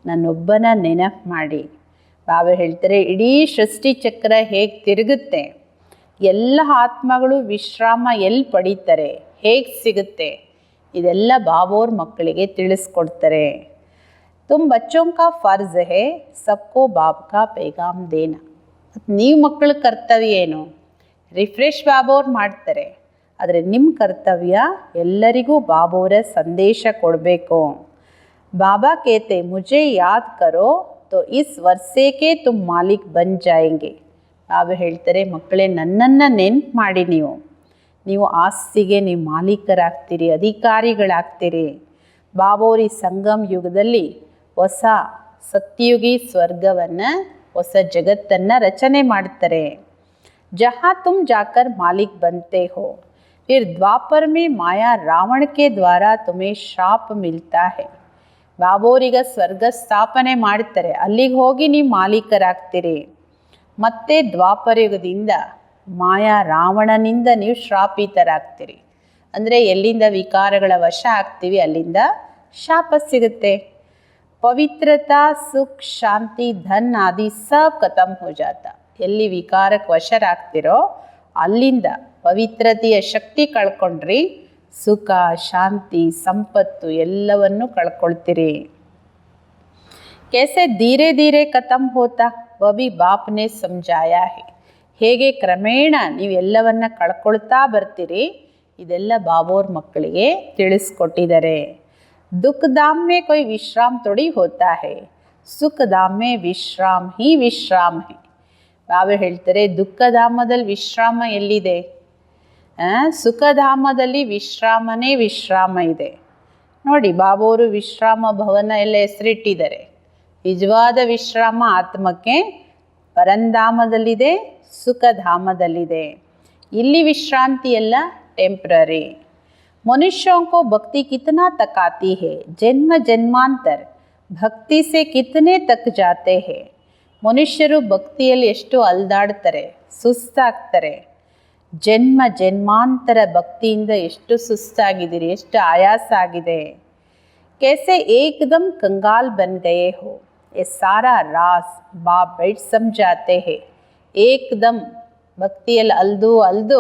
ನನ್ನೊಬ್ಬನ ನೆನಪು ಮಾಡಿ. ಬಾಬಾ ಹೇಳ್ತಾರೆ ಇಡೀ ಸೃಷ್ಟಿ ಚಕ್ರ ಹೇಗೆ ತಿರುಗುತ್ತೆ, ಎಲ್ಲ ಆತ್ಮಗಳು ವಿಶ್ರಾಮ ಎಲ್ಲಿ ಪಡೀತಾರೆ, ಹೇಗೆ ಸಿಗುತ್ತೆ, ಇದೆಲ್ಲ ಬಾಬೋರ್ ಮಕ್ಕಳಿಗೆ ತಿಳಿಸ್ಕೊಡ್ತಾರೆ. तुम बच्चों का फ़र्ज़ है सबको बाप का पैगाम देना। ನೀವು ಮಕ್ಕಳ ಕರ್ತವ್ಯ ಏನು? ರಿಫ್ರೆಶ್ ಬಾಬೋರ್ ಮಾಡ್ತಾರೆ, ಆದರೆ ನಿಮ್ಮ ಕರ್ತವ್ಯ ಎಲ್ಲರಿಗೂ ಬಾಬೋರ ಸಂದೇಶ ಕೊಡಬೇಕು. बाबा कहते मुझे याद करो तो इस वर्षे के तुम मालिक बन जाएंगे। ಬಾಬಾ ಹೇಳ್ತಾರೆ ಮಕ್ಕಳೇ ನನ್ನನ್ನು ನೆನಪು ಮಾಡಿ ನೀವು ಆಸ್ತಿಗೆ ನೀವು ಮಾಲೀಕರಾಗ್ತೀರಿ, ಅಧಿಕಾರಿಗಳಾಗ್ತೀರಿ. ಬಾಬೋರಿ ಸಂಗಮ್ ಯುಗದಲ್ಲಿ ಹೊಸ ಸತ್ಯುಗಿ ಸ್ವರ್ಗವನ್ನು, ಹೊಸ ಜಗತ್ತನ್ನು ರಚನೆ ಮಾಡ್ತಾರೆ. ಜहाँ तुम जाकर मालिक बनते हो, फिर द्वापर में माया रावण के द्वारा तुम्हें श्राप मिलता है। ಬಾಬೋರಿಗ ಸ್ವರ್ಗ ಸ್ಥಾಪನೆ ಮಾಡ್ತಾರೆ, ಅಲ್ಲಿಗೆ ಹೋಗಿ ನೀವು ಮಾಲೀಕರಾಗ್ತೀರಿ. ಮತ್ತೆ ದ್ವಾಪರಯುಗದಿಂದ ಮಾಯಾ ರಾವಣನಿಂದ ನೀವು ಶ್ರಾಪಿತರಾಗ್ತೀರಿ. ಅಂದರೆ ಎಲ್ಲಿಂದ ವಿಕಾರಗಳ ವಶ ಆಗ್ತೀವಿ ಅಲ್ಲಿಂದ ಶಾಪ ಸಿಗುತ್ತೆ. ಪವಿತ್ರತಾ ಸುಖ ಶಾಂತಿ ಧನ್ ಆದಿ ಸಬ್ ಖತಮ್ ಹೋ ಜಾತ. ಎಲ್ಲಿ ವಿಕಾರಕ್ಕೆ ವಶರಾಗ್ತಿರೋ ಅಲ್ಲಿಂದ ಪವಿತ್ರತೆಯ ಶಕ್ತಿ ಕಳ್ಕೊಂಡ್ರಿ, ಸುಖ ಶಾಂತಿ ಸಂಪತ್ತು ಎಲ್ಲವನ್ನು ಕಳ್ಕೊಳ್ತೀರಿ. कैसे धीरे धीरे खत्म होता वह भी बाप ने समझाया है। ಹೇಗೆ ಕ್ರಮೇಣ ನೀವೆಲ್ಲವನ್ನು ಕಳ್ಕೊಳ್ತಾ ಬರ್ತೀರಿ ಇದೆಲ್ಲ ಬಾಬೋರ್ ಮಕ್ಕಳಿಗೆ ತಿಳಿಸ್ಕೊಟ್ಟಿದ್ದಾರೆ. दुखधाम में कोई विश्राम थोड़ी होता है, सुखधाम में विश्राम ही विश्राम है. ಬಾಬಾ ಹೇಳ್ತಾರೆ ದುಃಖಧಾಮದಲ್ಲಿ ವಿಶ್ರಾಮ ಎಲ್ಲಿದೆ? ಸುಖಧಾಮದಲ್ಲಿ ವಿಶ್ರಾಮನೇ ವಿಶ್ರಾಮ ಇದೆ. ನೋಡಿ ಬಾಬೋರು ವಿಶ್ರಾಮ ಭವನ ಎಲ್ಲ ಹೆಸರಿಟ್ಟಿದ್ದಾರೆ. ನಿಜವಾದ ವಿಶ್ರಾಮ ಆತ್ಮಕ್ಕೆ ಪರಂಧಾಮದಲ್ಲಿದೆ, ಸುಖಧಾಮದಲ್ಲಿದೆ. ಇಲ್ಲಿ ವಿಶ್ರಾಂತಿ ಎಲ್ಲ ಟೆಂಪ್ರರಿ. मनुष्यों को भक्ति कितना तकाती है, जन्म जन्मांतर भक्ति से कितने तक जाते हैं. ಮನುಷ್ಯರು ಭಕ್ತಿಯಲ್ಲಿ ಎಷ್ಟು ಅಲ್ದಾಡ್ತಾರೆ, ಸುಸ್ತಾಗ್ತಾರೆ. ಜನ್ಮ ಜನ್ಮಾಂತರ ಭಕ್ತಿಯಿಂದ ಎಷ್ಟು ಸುಸ್ತಾಗಿದ್ದೀರಿ, ಎಷ್ಟು ಆಯಾಸ ಆಗಿದೆ. कैसे एकदम कंगाल बन गए हो, ये सारा राज बाप बैठ समझाते हैं. एकदम ಭಕ್ತಿಯಲ್ಲಿ ಅಲ್ದು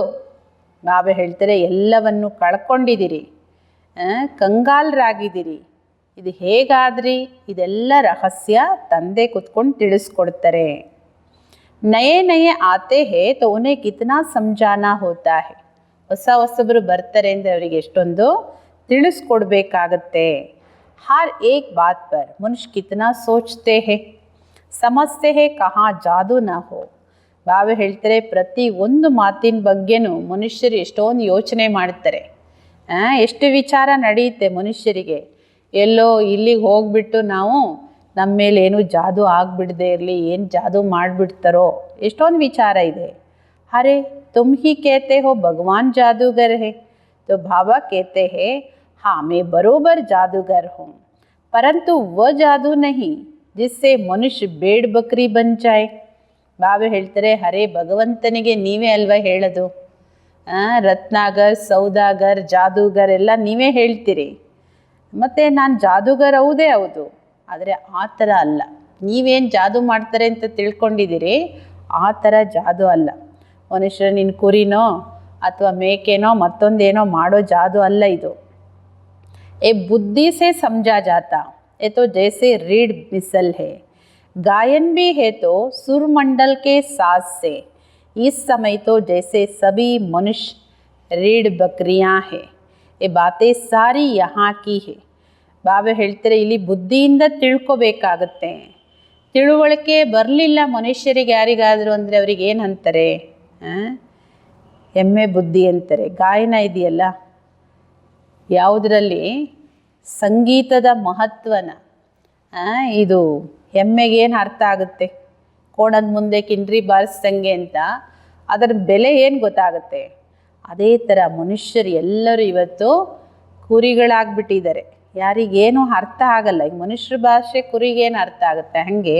ಬಾಬಾ ಹೇಳ್ತಾರೆ ಎಲ್ಲವನ್ನು ಕಳ್ಕೊಂಡಿದ್ದೀರಿ, ಕಂಗಾಲರಾಗಿದ್ದೀರಿ. ಇದು ಹೇಗಾದ್ರಿ? ಇದೆಲ್ಲ ರಹಸ್ಯ ತಂದೆ ಕೂತ್ಕೊಂಡು ತಿಳಿಸ್ಕೊಡ್ತಾರೆ. ನಯೇ ನಯೇ ಆತೆ ಹೇ ತೋ ಉನ್ಹೇ ಕಿತ್ನಾ ಸಮಜಾನಾ ಹೋತಾ ಹೇ. ಹೊಸೊಬ್ಬರು ಬರ್ತಾರೆ ಅಂದರೆ ಅವರಿಗೆ ಎಷ್ಟೊಂದು ತಿಳಿಸ್ಕೊಡ್ಬೇಕಾಗತ್ತೆ. ಹರ್ ಏಕ್ ಬಾತ್ ಪರ್ ಮನುಷ್ಯ ಕಿತ್ನಾ ಸೋಚ್ತೆ ಹೇ ಸಮಜ್ತೆ ಹೇ ಕಹಾ ಜಾದೂ ನಾ ಹೋ. ಬಾಬಾ ಹೇಳ್ತಾರೆ ಪ್ರತಿ ಒಂದು ಮಾತಿನ ಬಗ್ಗೆನೂ ಮನುಷ್ಯರು ಎಷ್ಟೊಂದು ಯೋಚನೆ ಮಾಡ್ತಾರೆ. ಎಷ್ಟು ವಿಚಾರ ನಡೆಯುತ್ತೆ ಮನುಷ್ಯರಿಗೆ. ಎಲ್ಲೋ ಇಲ್ಲಿಗೆ ಹೋಗ್ಬಿಟ್ಟು ನಾವು ನಮ್ಮ ಮೇಲೆ ಏನೂ ಜಾದೂ ಆಗಿಬಿಡದೆ ಇರಲಿ, ಏನು ಜಾದೂ ಮಾಡಿಬಿಡ್ತಾರೋ, ಎಷ್ಟೊಂದು ವಿಚಾರ ಇದೆ. ಅರೆ तुम ही कहते हो भगवान जादूगर है, तो बाबा कहते हैं हाँ मैं बरोबर जादूगर हूँ, परंतु वह जादू नहीं जिससे मनुष्य ಬೇಡ್ ಬಕ್ರಿ ಬನ್ ಜಾಯ್. ಬಾಬಾ ಹೇಳ್ತಾರೆ ಹರೇ ಭಗವಂತನಿಗೆ ನೀವೇ ಅಲ್ವಾ ಹೇಳೋದು. ರತ್ನಾಗರ್, ಸೌದಾಗರ್, ಜಾದೂಗರ್ ಎಲ್ಲ ನೀವೇ ಹೇಳ್ತೀರಿ. ಮತ್ತು ನಾನು ಜಾದೂಗರ್ ಹೌದೇ ಹೌದು, ಆದರೆ ಆ ಥರ ಅಲ್ಲ. ನೀವೇನು ಜಾದೂ ಮಾಡ್ತಾರೆ ಅಂತ ತಿಳ್ಕೊಂಡಿದ್ದೀರಿ, ಆ ಥರ ಜಾದೂ ಅಲ್ಲ. ಮನುಷ್ಯರು ನಿನ್ನ ಕುರಿನೋ ಅಥವಾ ಮೇಕೆನೋ ಮತ್ತೊಂದೇನೋ ಮಾಡೋ ಜಾದೂ ಅಲ್ಲ ಇದು. ए बुद्धि से समझा जाता ये तो जैसे रीढ़ मिसल है, गायन भी है तो सुरमंडल के साज से, इस समय तो जैसे सभी मनुष्य रीढ़ बकरियां हैं, ये बातें सारी यहाँ की है. ಬಾಬಾ ಹೇಳ್ತಾರೆ ಇಲ್ಲಿ ಬುದ್ಧಿಯಿಂದ ತಿಳ್ಕೊಬೇಕಾಗತ್ತೆ. ತಿಳುವಳಿಕೆ ಬರಲಿಲ್ಲ ಮನುಷ್ಯರಿಗೆ ಯಾರಿಗಾದರೂ ಅಂದರೆ ಅವ್ರಿಗೆ ಏನು ಅಂತಾರೆ, ಎಮ್ಮೆ ಬುದ್ಧಿ ಅಂತಾರೆ. ಗಾಯನ ಇದೆಯಲ್ಲ, ಯಾವುದರಲ್ಲಿ ಸಂಗೀತದ ಮಹತ್ವನ ಇದು ಎಮ್ಮೆಗೇನು ಅರ್ಥ ಆಗುತ್ತೆ, ಕೋಣದ ಮುಂದೆ ಕಿಂಡ್ರಿ ಬಾರಿಸ್ದಂಗೆ ಅಂತ ಅದರ ಬೆಲೆ ಏನು ಗೊತ್ತಾಗುತ್ತೆ. ಅದೇ ಥರ ಮನುಷ್ಯರು ಎಲ್ಲರೂ ಇವತ್ತು ಕುರಿಗಳಾಗ್ಬಿಟ್ಟಿದ್ದಾರೆ. ಯಾರಿಗೇನು ಅರ್ಥ ಆಗಲ್ಲ. ಈಗ ಮನುಷ್ಯರ ಭಾಷೆ ಕುರಿಗೇನು ಅರ್ಥ ಆಗುತ್ತೆ, ಹಾಗೆ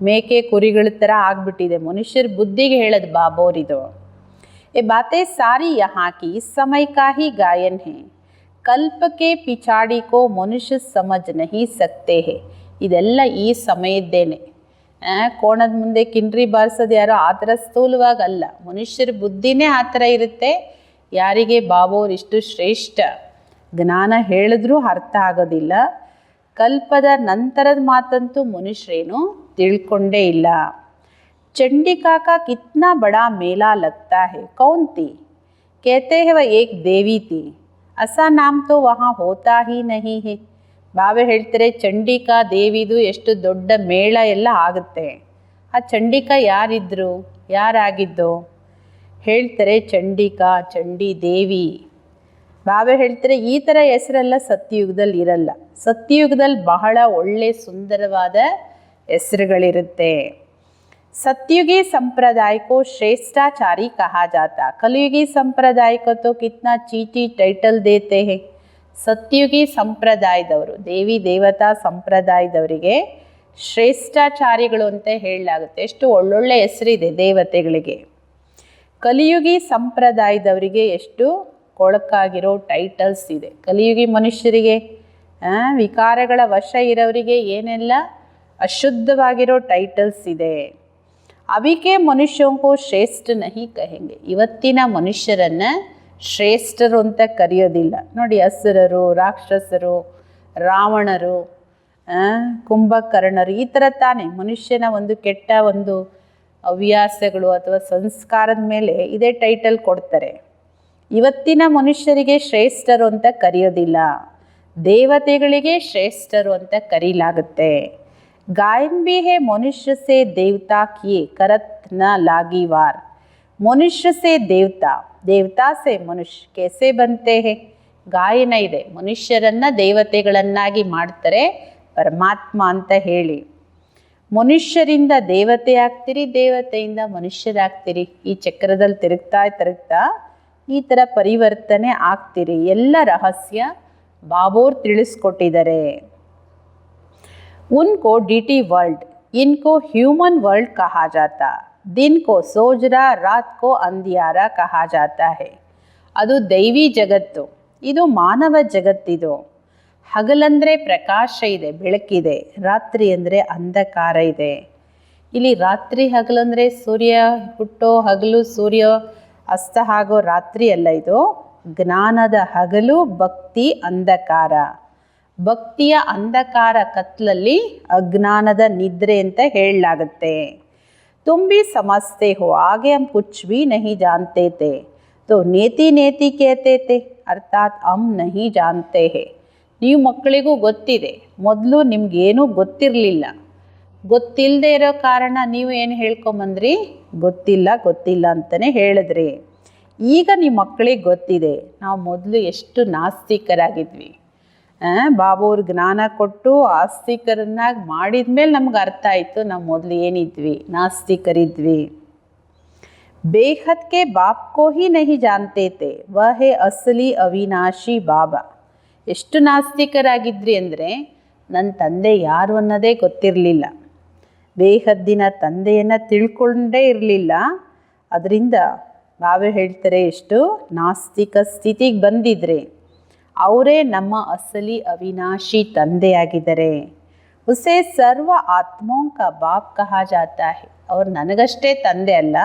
ಮೇಕೆ ಕುರಿಗಳ ಥರ ಆಗಿಬಿಟ್ಟಿದೆ. ಮನುಷ್ಯರ ಬುದ್ಧಿಗೆ ಹೇಳೋದು ಬಾಬೋರಿದು. ये बातें सारी यहाँ की इस समय का ही गायन है, कल्प के पिछाड़ी को मनुष्य समझ नहीं सकते है. ಇದೆಲ್ಲ ಈ ಸಮಯದ್ದೇನೆ. ಕೋಣದ ಮುಂದೆ ಕಿಂಡ್ರಿ ಬಾರಿಸೋದು ಯಾರೋ ಆ ಥರ ಸ್ಥೂಲವಾಗಲ್ಲ, ಮನುಷ್ಯರ ಬುದ್ಧಿನೇ ಆ ಥರ ಇರುತ್ತೆ. ಯಾರಿಗೆ ಬಾಬೋರು ಇಷ್ಟು ಶ್ರೇಷ್ಠ ಜ್ಞಾನ ಹೇಳಿದ್ರೂ ಅರ್ಥ ಆಗೋದಿಲ್ಲ. ಕಲ್ಪದ ನಂತರದ ಮಾತಂತೂ ಮನುಷ್ಯರೇನು ತಿಳ್ಕೊಂಡೇ ಇಲ್ಲ. चंडिका का कितना बड़ा मेला लगता है, कौन थी? कहते हैं वह एक देवी थी, ऐसा नाम तो वहाँ होता ही नहीं है. ಬಾಬಾ ಹೇಳ್ತಾರೆ ಚಂಡಿಕಾ ದೇವಿದು ಎಷ್ಟು ದೊಡ್ಡ ಮೇಳ ಎಲ್ಲ ಆಗುತ್ತೆ. ಆ ಚಂಡಿಕಾ ಯಾರಿದ್ರು, ಯಾರಾಗಿದ್ದು ಹೇಳ್ತಾರೆ ಚಂಡಿಕಾ, ಚಂಡಿ ದೇವಿ. ಬಾಬಾ ಹೇಳ್ತಾರೆ ಈ ಥರ ಹೆಸರೆಲ್ಲ ಸತ್ಯಯುಗದಲ್ಲಿ ಇರಲ್ಲ. ಸತ್ಯಯುಗದಲ್ಲಿ ಬಹಳ ಒಳ್ಳೆ ಸುಂದರವಾದ ಹೆಸರುಗಳಿರುತ್ತೆ. सत्युगी संप्रदाय को श्रेष्ठाचारी कहा जाता, कलयुगी संप्रदाय को तो कितना चीटी टाइटल देते हैं. ಸತ್ಯುಗಿ ಸಂಪ್ರದಾಯದವರು, ದೇವಿ ದೇವತಾ ಸಂಪ್ರದಾಯದವರಿಗೆ ಶ್ರೇಷ್ಠಾಚಾರಿಗಳು ಅಂತ ಹೇಳಲಾಗುತ್ತೆ. ಎಷ್ಟು ಒಳ್ಳೊಳ್ಳೆ ಹೆಸರಿದೆ ದೇವತೆಗಳಿಗೆ. ಕಲಿಯುಗಿ ಸಂಪ್ರದಾಯದವರಿಗೆ ಎಷ್ಟು ಕೊಳಕಾಗಿರೋ ಟೈಟಲ್ಸ್ ಇದೆ. ಕಲಿಯುಗಿ ಮನುಷ್ಯರಿಗೆ ವಿಕಾರಗಳ ವಶ ಇರೋರಿಗೆ ಏನೆಲ್ಲ ಅಶುದ್ಧವಾಗಿರೋ ಟೈಟಲ್ಸ್ ಇದೆ. ಅವಿಕೆ ಮನುಷ್ಯಂಗೂ ಶ್ರೇಷ್ಠ ನಹಿ ಕಹೆಂಗೆ, ಇವತ್ತಿನ ಮನುಷ್ಯರನ್ನು ಶ್ರೇಷ್ಠರು ಅಂತ ಕರೆಯೋದಿಲ್ಲ. ನೋಡಿ, ಅಸುರರು, ರಾಕ್ಷಸರು, ರಾವಣರು, ಕುಂಭಕರ್ಣರು, ಈ ಥರ ತಾನೇ ಮನುಷ್ಯನ ಒಂದು ಕೆಟ್ಟ ಒಂದು ಹವ್ಯಾಸಗಳು ಅಥವಾ ಸಂಸ್ಕಾರದ ಮೇಲೆ ಇದೇ ಟೈಟಲ್ ಕೊಡ್ತಾರೆ. ಇವತ್ತಿನ ಮನುಷ್ಯರಿಗೆ ಶ್ರೇಷ್ಠರು ಅಂತ ಕರೆಯೋದಿಲ್ಲ, ದೇವತೆಗಳಿಗೆ ಶ್ರೇಷ್ಠರು ಅಂತ ಕರೀಲಾಗುತ್ತೆ. गायन भी है मनुष्य से देवता किए करत न लागी वार. मनुष्य से देवता, देवता से मनुष्य कैसे बनते हैं. ಗಾಯನ ಇದೆ, ಮನುಷ್ಯರನ್ನು ದೇವತೆಗಳನ್ನಾಗಿ ಮಾಡ್ತಾರೆ ಪರಮಾತ್ಮ ಅಂತ ಹೇಳಿ. ಮನುಷ್ಯರಿಂದ ದೇವತೆ ಆಗ್ತೀರಿ, ದೇವತೆಯಿಂದ ಮನುಷ್ಯರಾಗ್ತೀರಿ. ಈ ಚಕ್ರದಲ್ಲಿ ತಿರುಗ್ತಾ ಈ ಥರ ಪರಿವರ್ತನೆ ಆಗ್ತೀರಿ. ಎಲ್ಲ ರಹಸ್ಯ ಬಾಬೋರ್ ತಿಳಿಸ್ಕೊಟ್ಟಿದ್ದಾರೆ. उनको डीटी वर्ल्ड, इनको ह्यूमन वर्ल्ड कहा जाता, दिन को सोजरा, रात को अंधियारा कहा जाता है. ಅದು ದೈವಿ ಜಗತ್ತು, ಇದು ಮಾನವ ಜಗತ್ತಿದು. ಹಗಲಂದರೆ ಪ್ರಕಾಶ ಇದೆ, ಬೆಳಕಿದೆ. ರಾತ್ರಿ ಅಂದರೆ ಅಂಧಕಾರ ಇದೆ. ಇಲ್ಲಿ ರಾತ್ರಿ ಹಗಲಂದರೆ ಸೂರ್ಯ ಹುಟ್ಟೋ ಹಗಲು, ಸೂರ್ಯ ಅಸ್ತ ಆಗೋ ರಾತ್ರಿ ಅಲ್ಲ. ಇದು ಜ್ಞಾನದ ಹಗಲು, ಭಕ್ತಿ ಅಂಧಕಾರ. ಭಕ್ತಿಯ ಅಂಧಕಾರ ಕತ್ಲಲ್ಲಿ ಅಜ್ಞಾನದ ನಿದ್ರೆ ಅಂತ ಹೇಳಲಾಗುತ್ತೆ. तुम भी समझते हो, आगे हम कुछ भी नहीं जानते थे तो नेति नेति कहते थे, ಅರ್ಥಾತ್ ಹಮ್ ನಹಿ ಜಾನ್ತೆ ಹೇ. ನೀವು ಮಕ್ಕಳಿಗೂ ಗೊತ್ತಿದೆ, ಮೊದಲು ನಿಮಗೇನೂ ಗೊತ್ತಿರಲಿಲ್ಲ. ಗೊತ್ತಿಲ್ಲದೆ ಇರೋ ಕಾರಣ ನೀವು ಏನು ಹೇಳ್ಕೊಂಬಂದ್ರಿ, ಗೊತ್ತಿಲ್ಲ ಗೊತ್ತಿಲ್ಲ ಅಂತಲೇ ಹೇಳಿದ್ರಿ. ಈಗ ನಿಮ್ಮ ಮಕ್ಕಳಿಗೆ ಗೊತ್ತಿದೆ, ನಾವು ಮೊದಲು ಎಷ್ಟು ನಾಸ್ತಿಕರಾಗಿದ್ವಿ. ಬಾಬುವ್ರ ಜ್ಞಾನ ಕೊಟ್ಟು ಆಸ್ತಿಕರನ್ನಾಗಿ ಮಾಡಿದ ಮೇಲೆ ನಮ್ಗೆ ಅರ್ಥ ಆಯಿತು ನಾವು ಮೊದಲು ಏನಿದ್ವಿ, ನಾಸ್ತಿಕರಿದ್ವಿ. ಬೇಹದ್ ಕೆ ಬಾಪ್ ಕೋ ಹಿ ನಹಿ ಜಾನ್ತೆ ಥೆ, ವಹ ಹೇ ಅಸಲಿ ಅವಿನಾಶಿ ಬಾಬಾ. ಎಷ್ಟು ನಾಸ್ತಿಕರಾಗಿದ್ರಿ ಅಂದರೆ ನನ್ನ ತಂದೆ ಯಾರು ಅನ್ನೋದೇ ಗೊತ್ತಿರಲಿಲ್ಲ. ಬೇಹದ್ದಿನ ತಂದೆಯನ್ನು ತಿಳ್ಕೊಂಡೇ ಇರಲಿಲ್ಲ. ಅದರಿಂದ ಬಾಬಾ ಹೇಳ್ತಾರೆ ಎಷ್ಟು ನಾಸ್ತಿಕ ಸ್ಥಿತಿಗೆ ಬಂದಿದ್ರೆ ಅವರೇ ನಮ್ಮ ಅಸಲಿ ಅವಿನಾಶಿ ತಂದೆಯಾಗಿದ್ದಾರೆ. ಉಸೆ ಸರ್ವ ಆತ್ಮೋಂ ಕಾ ಬಾಪ್ ಕಹಾ ಜಾತಾ ಹೈ. ಅವ್ರು ನನಗಷ್ಟೇ ತಂದೆ ಅಲ್ಲ,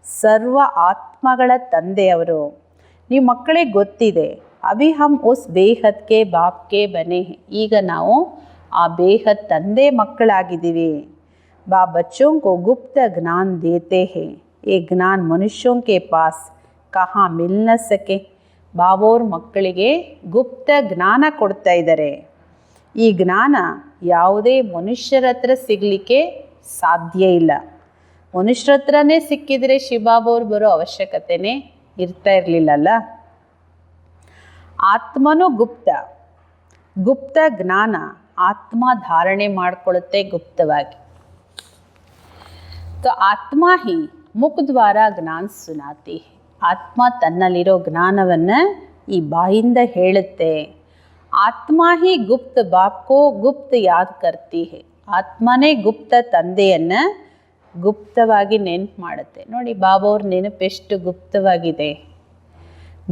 ಸರ್ವ ಆತ್ಮಗಳ ತಂದೆಯವರು. ನೀವು ಮಕ್ಕಳಿಗೆ ಗೊತ್ತಿದೆ, ಅಭಿ ಹಮ್ ಉಸ್ ಬೇಹದ್ಕೆ ಬಾಪ್ಗೆ ಬನೆ. ಈಗ ನಾವು ಆ ಬೇಹದ್ ತಂದೆ ಮಕ್ಕಳಾಗಿದ್ದೀವಿ. बा बच्चों को गुप्त ज्ञान देते हैं, ये ज्ञान मनुष्यों के पास कहाँ मिल न सके. ಬಾಬೋರ್ ಮಕ್ಕಳಿಗೆ ಗುಪ್ತ ಜ್ಞಾನ ಕೊಡ್ತಾ ಇದ್ದಾರೆ. ಈ ಜ್ಞಾನ ಯಾವುದೇ ಮನುಷ್ಯರ ಹತ್ರ ಸಿಗಲಿಕ್ಕೆ ಸಾಧ್ಯ ಇಲ್ಲ. ಮನುಷ್ಯರ ಹತ್ರನೇ ಸಿಕ್ಕಿದರೆ ಶಿವಬಾಬೋರು ಬರೋ ಅವಶ್ಯಕತೆನೇ ಇರ್ತಾ ಇರಲಿಲ್ಲಲ್ಲ. ಆತ್ಮನೂ ಗುಪ್ತ ಜ್ಞಾನ ಆತ್ಮ ಧಾರಣೆ ಮಾಡಿಕೊಳ್ಳುತ್ತೆ ಗುಪ್ತವಾಗಿ. तो आत्मा ही मुख द्वारा ज्ञान सुनाती है. ಆತ್ಮ ತನ್ನಲ್ಲಿರೋ ಜ್ಞಾನವನ್ನು ಈ ಬಾಯಿಂದ ಹೇಳುತ್ತೆ. ಆತ್ಮ ಹಿ ಗುಪ್ತ ಬಾಪ್ಕೋ ಗುಪ್ತ ಯಾದ್ ಕರ್ತಿ ಹೇ. ಆತ್ಮನೇ ಗುಪ್ತ ತಂದೆಯನ್ನು ಗುಪ್ತವಾಗಿ ನೆನಪು ಮಾಡುತ್ತೆ. ನೋಡಿ ಬಾಬಾ ಅವ್ರ ನೆನಪು ಎಷ್ಟು ಗುಪ್ತವಾಗಿದೆ.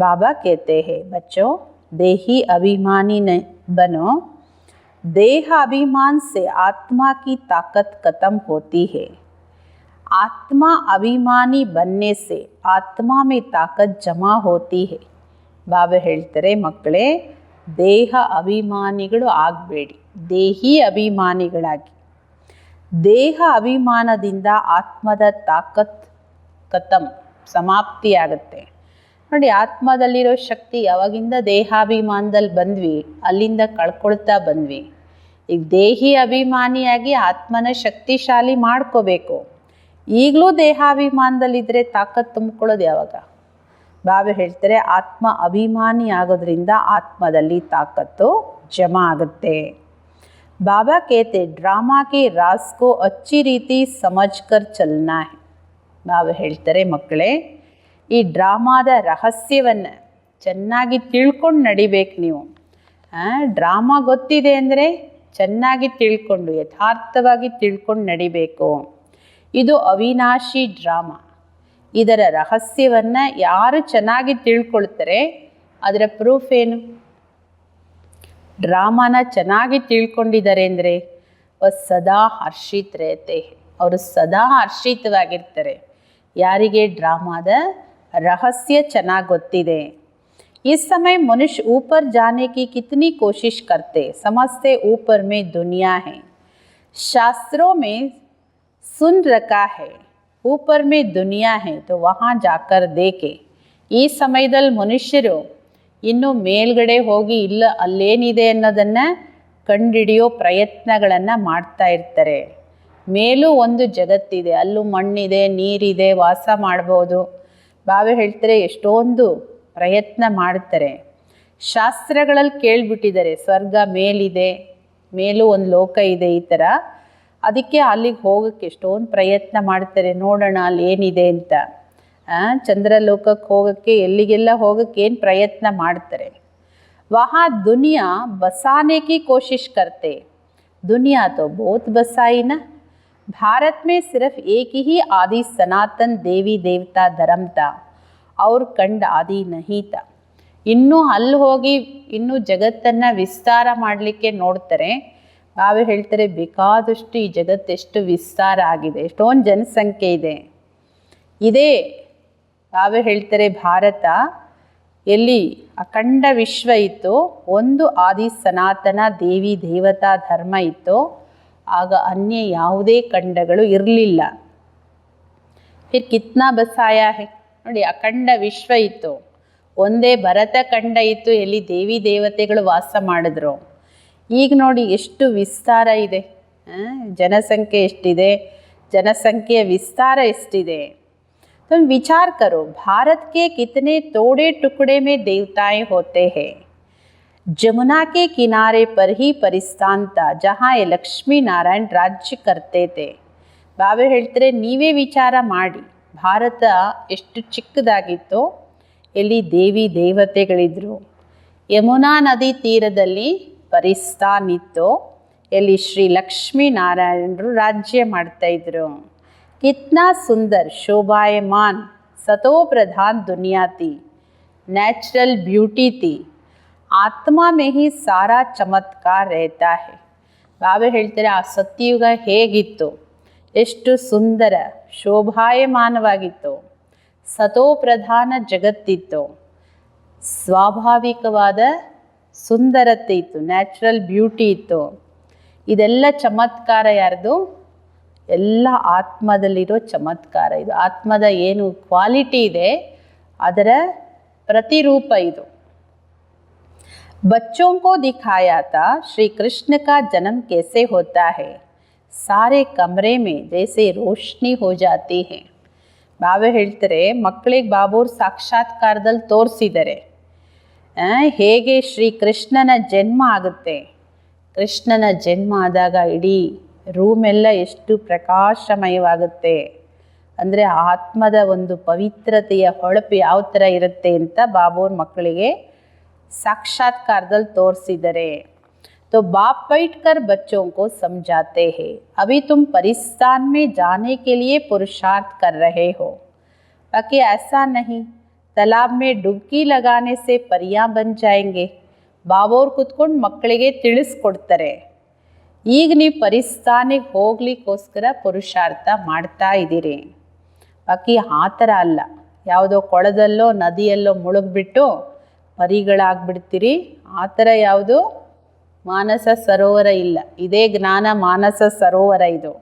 ಬಾಬಾ कहते हैं बच्चों देही अभिमानी न बनो, देह अभिमान से आत्मा की ताकत खत्म होती है. आत्मा अभिमानी बनने से आत्मा में ताकत जमा होती है. ಬಾಬಾ ಹೇಳ್ತಾರೆ ಮಕ್ಕಳೇ, ದೇಹ ಅಭಿಮಾನಿಗಳು ಆಗಬೇಡಿ, ದೇಹಿ ಅಭಿಮಾನಿಗಳಾಗಿ. ದೇಹ ಅಭಿಮಾನದಿಂದ ಆತ್ಮದ ತಾಕತ್ ಸಮಾಪ್ತಿಯಾಗುತ್ತೆ. ನೋಡಿ ಆತ್ಮದಲ್ಲಿರೋ ಶಕ್ತಿ ಯಾವಾಗಿಂದ ದೇಹಾಭಿಮಾನದಲ್ಲಿ ಬಂದ್ವಿ ಅಲ್ಲಿಂದ ಕಳ್ಕೊಳ್ತಾ ಬಂದ್ವಿ. ಈಗ ದೇಹಿ ಅಭಿಮಾನಿಯಾಗಿ ಆತ್ಮನ ಶಕ್ತಿಶಾಲಿ ಮಾಡ್ಕೋಬೇಕು. ಈಗಲೂ ದೇಹಾಭಿಮಾನದಲ್ಲಿದ್ದರೆ ತಾಕತ್ತು ತುಂಬಿಕೊಳ್ಳೋದು ಯಾವಾಗ? ಬಾಬಾ ಹೇಳ್ತಾರೆ ಆತ್ಮ ಅಭಿಮಾನಿ ಆಗೋದ್ರಿಂದ ಆತ್ಮದಲ್ಲಿ ತಾಕತ್ತು ಜಮಾ ಆಗುತ್ತೆ. ಬಾಬಾ कहते ಡ್ರಾಮಾ के राज को अच्छी ರೀತಿ समझकर चलना है. ಬಾಬಾ ಹೇಳ್ತಾರೆ ಮಕ್ಕಳೇ, ಈ ಡ್ರಾಮಾದ ರಹಸ್ಯವನ್ನು ಚೆನ್ನಾಗಿ ತಿಳ್ಕೊಂಡು ನಡಿಬೇಕು ನೀವು. ಡ್ರಾಮಾ ಗೊತ್ತಿದೆ ಅಂದರೆ ಚೆನ್ನಾಗಿ ತಿಳ್ಕೊಂಡು ಯಥಾರ್ಥವಾಗಿ ತಿಳ್ಕೊಂಡು ನಡಿಬೇಕು. ಇದು ಅವಿನಾಶಿ ಡ್ರಾಮಾ. ಇದರ ರಹಸ್ಯವನ್ನು ಯಾರು ಚೆನ್ನಾಗಿ ತಿಳ್ಕೊಳ್ತಾರೆ ಅದರ ಪ್ರೂಫ್ ಏನು? ಡ್ರಾಮಾನ ಚೆನ್ನಾಗಿ ತಿಳ್ಕೊಂಡಿದ್ದಾರೆ ಅಂದರೆ ಸದಾ ಹರ್ಷಿತ್ ರೇತೆ, ಅವರು ಸದಾ ಹರ್ಷಿತವಾಗಿರ್ತಾರೆ. ಯಾರಿಗೆ ಡ್ರಾಮಾದ ರಹಸ್ಯ ಚೆನ್ನಾಗಿ ಗೊತ್ತಿದೆ. इस समय मनुष्य ऊपर जाने की कितनी कोशिश करते, समझते ऊपर में दुनिया है. शास्त्रों में सुन रखा है ऊपर में दुनिया है तो वहाँ जाकर देखे. ಈ ಸಮಯದಲ್ಲಿ ಮನುಷ್ಯರು ಇನ್ನೂ ಮೇಲ್ಗಡೆ ಹೋಗಿ ಇಲ್ಲ ಅಲ್ಲೇನಿದೆ ಅನ್ನೋದನ್ನು ಕಂಡುಹಿಡಿಯೋ ಪ್ರಯತ್ನಗಳನ್ನು ಮಾಡ್ತಾ ಇರ್ತಾರೆ. ಮೇಲೂ ಒಂದು ಜಗತ್ತಿದೆ, ಅಲ್ಲೂ ಮಣ್ಣಿದೆ, ನೀರಿದೆ, ವಾಸ ಮಾಡ್ಬೋದು. ಬಾಬಾ ಹೇಳ್ತಾರೆ ಎಷ್ಟೊಂದು ಪ್ರಯತ್ನ ಮಾಡ್ತಾರೆ. ಶಾಸ್ತ್ರಗಳಲ್ಲಿ ಕೇಳಿಬಿಟ್ಟಿದ್ದಾರೆ ಸ್ವರ್ಗ ಮೇಲಿದೆ, ಮೇಲೂ ಒಂದು ಲೋಕ ಇದೆ ಈ ಥರ. ಅದಕ್ಕೆ ಅಲ್ಲಿಗೆ ಹೋಗೋಕ್ಕೆ ಎಷ್ಟೊಂದು ಪ್ರಯತ್ನ ಮಾಡ್ತಾರೆ, ನೋಡೋಣ ಅಲ್ಲಿ ಏನಿದೆ ಅಂತ. ಚಂದ್ರಲೋಕಕ್ಕೆ ಹೋಗೋಕ್ಕೆ ಎಲ್ಲಿಗೆಲ್ಲ ಹೋಗೋಕ್ಕೆ ಏನು ಪ್ರಯತ್ನ ಮಾಡ್ತಾರೆ. ವಹಾ ದುನಿಯಾ ಬಸಾನೆ ಕಿ ಕೋಶಿಶ್ ಕರ್ತೆ. दुनिया तो बहुत बसाई ना. भारत में सिर्फ एक ही आदि सनातन देवी देवता धर्म था और खंड आदि नहीं था. ಇನ್ನೂ ಅಲ್ಲಿ ಹೋಗಿ ಇನ್ನೂ ಜಗತ್ತನ್ನು ವಿಸ್ತಾರ ಮಾಡಲಿಕ್ಕೆ ನೋಡ್ತಾರೆ. ಬಾಬಾ ಹೇಳ್ತಾರೆ ಬೇಕಾದಷ್ಟು ಈ ಜಗತ್ತು ಎಷ್ಟು ವಿಸ್ತಾರ ಆಗಿದೆ, ಎಷ್ಟೊಂದು ಜನಸಂಖ್ಯೆ ಇದೆ. ಇದೇ ಬಾಬಾ ಹೇಳ್ತಾರೆ ಭಾರತ ಎಲ್ಲಿ ಅಖಂಡ ವಿಶ್ವ ಇತ್ತು, ಒಂದು ಆದಿ ಸನಾತನ ದೇವಿ ದೇವತಾ ಧರ್ಮ ಇತ್ತು, ಆಗ ಅನ್ಯ ಯಾವುದೇ ಖಂಡಗಳು ಇರಲಿಲ್ಲ. ಫಿರ್ ಕಿತ್ನಾ ಬಸ್ ಆಯಾ ಹೇ. ನೋಡಿ, ಅಖಂಡ ವಿಶ್ವ ಇತ್ತು, ಒಂದೇ ಭರತ ಖಂಡ ಇತ್ತು, ಎಲ್ಲಿ ದೇವಿ ದೇವತೆಗಳು ವಾಸ ಮಾಡಿದ್ರು. ಈಗ ನೋಡಿ ಎಷ್ಟು ವಿಸ್ತಾರ ಇದೆ, ಜನಸಂಖ್ಯೆ ಎಷ್ಟಿದೆ, ಜನಸಂಖ್ಯೆಯ ವಿಸ್ತಾರ ಎಷ್ಟಿದೆ. तुम विचार करो, भारत के कितने तोड़े टुकड़े में देवताएं होते हैं. जमुना के किनारे पर ही परिस्थान था जहाँ ये लक्ष्मी नारायण राज्य करते थे. ಬಾಬಾ ಹೇಳ್ತಾರೆ, ನೀವೇ ವಿಚಾರ ಮಾಡಿ, ಭಾರತ ಎಷ್ಟು ಚಿಕ್ಕದಾಗಿತ್ತೋ, ಎಲ್ಲಿ ದೇವಿ ದೇವತೆಗಳಿದ್ರು. ಯಮುನಾ ನದಿ ತೀರದಲ್ಲಿ ಪರಿಸ್ಥಾನ್ ಇತ್ತು, ಎಲ್ಲಿ ಶ್ರೀ ಲಕ್ಷ್ಮೀ ನಾರಾಯಣರು ರಾಜ್ಯ ಮಾಡ್ತಾಯಿದ್ರು. कितना सुंदर शोभायमान सतो प्रधान दुनिया थी, नेचुरल ब्यूटी थी, आत्मा में ही सारा चमत्कार रहता है. ಬಾಬಾ ಹೇಳ್ತಾರೆ, ಆ ಸತ್ಯಯುಗ ಹೇಗಿತ್ತು, ಎಷ್ಟು ಸುಂದರ ಶೋಭಾಯಮಾನವಾಗಿತ್ತು, ಸತೋ ಪ್ರಧಾನ ಜಗತ್ತಿತ್ತು, ಸ್ವಾಭಾವಿಕವಾದ ಸುಂದರತೆ ಇತ್ತು, ನ್ಯಾಚುರಲ್ ಬ್ಯೂಟಿ ಇತ್ತು. ಇದೆಲ್ಲ ಚಮತ್ಕಾರ ಯಾರ್ದು? ಎಲ್ಲ ಆತ್ಮದಲ್ಲಿರೋ ಚಮತ್ಕಾರ ಇದು. ಆತ್ಮದ ಏನು ಕ್ವಾಲಿಟಿ ಇದೆ ಅದರ ಪ್ರತಿರೂಪ ಇದು. बच्चों को दिखाया था श्री कृष्ण का जन्म कैसे होता है, सारे कमरे में जैसे रोशनी हो जाती है. ಬಾಬಾ ಹೇಳ್ತಾರೆ, ಮಕ್ಕಳಿಗೆ ಬಾಬೋರ್ ಸಾಕ್ಷಾತ್ಕಾರದಲ್ಲಿ ತೋರಿಸಿದ್ದಾರೆ ಹೇಗೆ ಶ್ರೀ ಕೃಷ್ಣನ ಜನ್ಮ ಆಗುತ್ತೆ. ಕೃಷ್ಣನ ಜನ್ಮ ಆದಾಗ ಇಡೀ ರೂಮೆಲ್ಲ ಎಷ್ಟು ಪ್ರಕಾಶಮಯವಾಗುತ್ತೆ, ಅಂದರೆ ಆತ್ಮದ ಒಂದು ಪವಿತ್ರತೆಯ ಹೊಳಪು ಯಾವ ಥರ ಇರುತ್ತೆ ಅಂತ ಬಾಬೋರ್ ಮಕ್ಕಳಿಗೆ ಸಾಕ್ಷಾತ್ಕಾರದಲ್ಲಿ ತೋರಿಸಿದ್ದಾರೆ. तो बाप बैठकर बच्चों को समझाते हैं, अभी तुम परिस्थान में जाने के लिए पुरुषार्थ कर रहे हो, बाकी ऐसा नहीं तालाब में डुबकी लगाने से परियां बन जाएंगे. ಬಾಬೋರ್ ಕುತ್ಕೊಂಡು ಮಕ್ಕಳಿಗೆ ತಿಳಿಸ್ಕೊಡ್ತಾರೆ, ಈಗ ನೀವು ಪರಿಸ್ಥಾನಿಗೆ ಹೋಗ್ಲಿಕ್ಕೋಸ್ಕರ ಪುರುಷಾರ್ಥ ಮಾಡ್ತಾ ಇದ್ದೀರಿ, ಬಾಕಿ ಆ ಥರ ಅಲ್ಲ ಯಾವುದೋ ಕೊಳದಲ್ಲೋ ನದಿಯಲ್ಲೋ ಮುಳುಗ್ಬಿಟ್ಟು ಪರಿಗಳಾಗ್ಬಿಡ್ತೀರಿ, ಆ ಥರ ಯಾವುದು ಮಾನಸ ಸರೋವರ ಇಲ್ಲ. ಇದೇ ಜ್ಞಾನ ಮಾನಸ ಸರೋವರ ಇದು.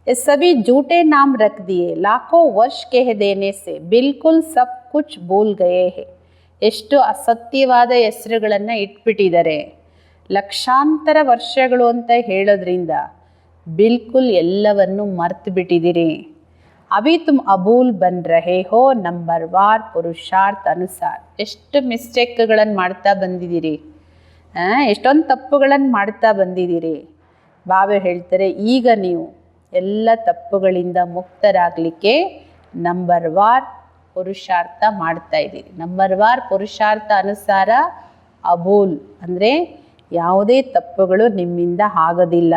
ये सभी झूठे नाम रख दिए, लाखों वर्ष कह देने से बिल्कुल सब कुछ भूल गए हैं. ಎಷ್ಟು ಅಸತ್ಯವಾದ ಹೆಸರುಗಳನ್ನು ಇಟ್ಬಿಟ್ಟಿದ್ದಾರೆ. ಲಕ್ಷಾಂತರ ವರ್ಷಗಳು ಅಂತ ಹೇಳೋದ್ರಿಂದ ಬಿಲ್ಕುಲ್ ಎಲ್ಲವನ್ನು ಮರ್ತು ಬಿಟ್ಟಿದ್ದೀರಿ. ಅಭಿ ತುಮ್ ಅಬೂಲ್ ಬನ್ ರಹೆ ಹೋ ನಂಬರ್ ವಾರ್ ಪುರುಷಾರ್ಥ ಅನುಸಾರ. ಎಷ್ಟು ಮಿಸ್ಟೇಕ್ಗಳನ್ನು ಮಾಡ್ತಾ ಬಂದಿದ್ದೀರಿ, ಎಷ್ಟೊಂದು ತಪ್ಪುಗಳನ್ನು ಮಾಡ್ತಾ ಬಂದಿದ್ದೀರಿ. ಬಾಬಾ ಹೇಳ್ತಾರೆ, ಈಗ ನೀವು ಎಲ್ಲ ತಪ್ಪುಗಳಿಂದ ಮುಕ್ತರಾಗಲಿಕ್ಕೆ ನಂಬರ್ ವಾರ್ ಪುರುಷಾರ್ಥ ಮಾಡ್ತಾ ಇದ್ದೀರಿ. ನಂಬರ್ ವಾರ್ ಪುರುಷಾರ್ಥ ಅನುಸಾರ ಅಬೂಲ್ ಅಂದರೆ ಯಾವುದೇ ತಪ್ಪುಗಳು ನಿಮ್ಮಿಂದ ಆಗೋದಿಲ್ಲ.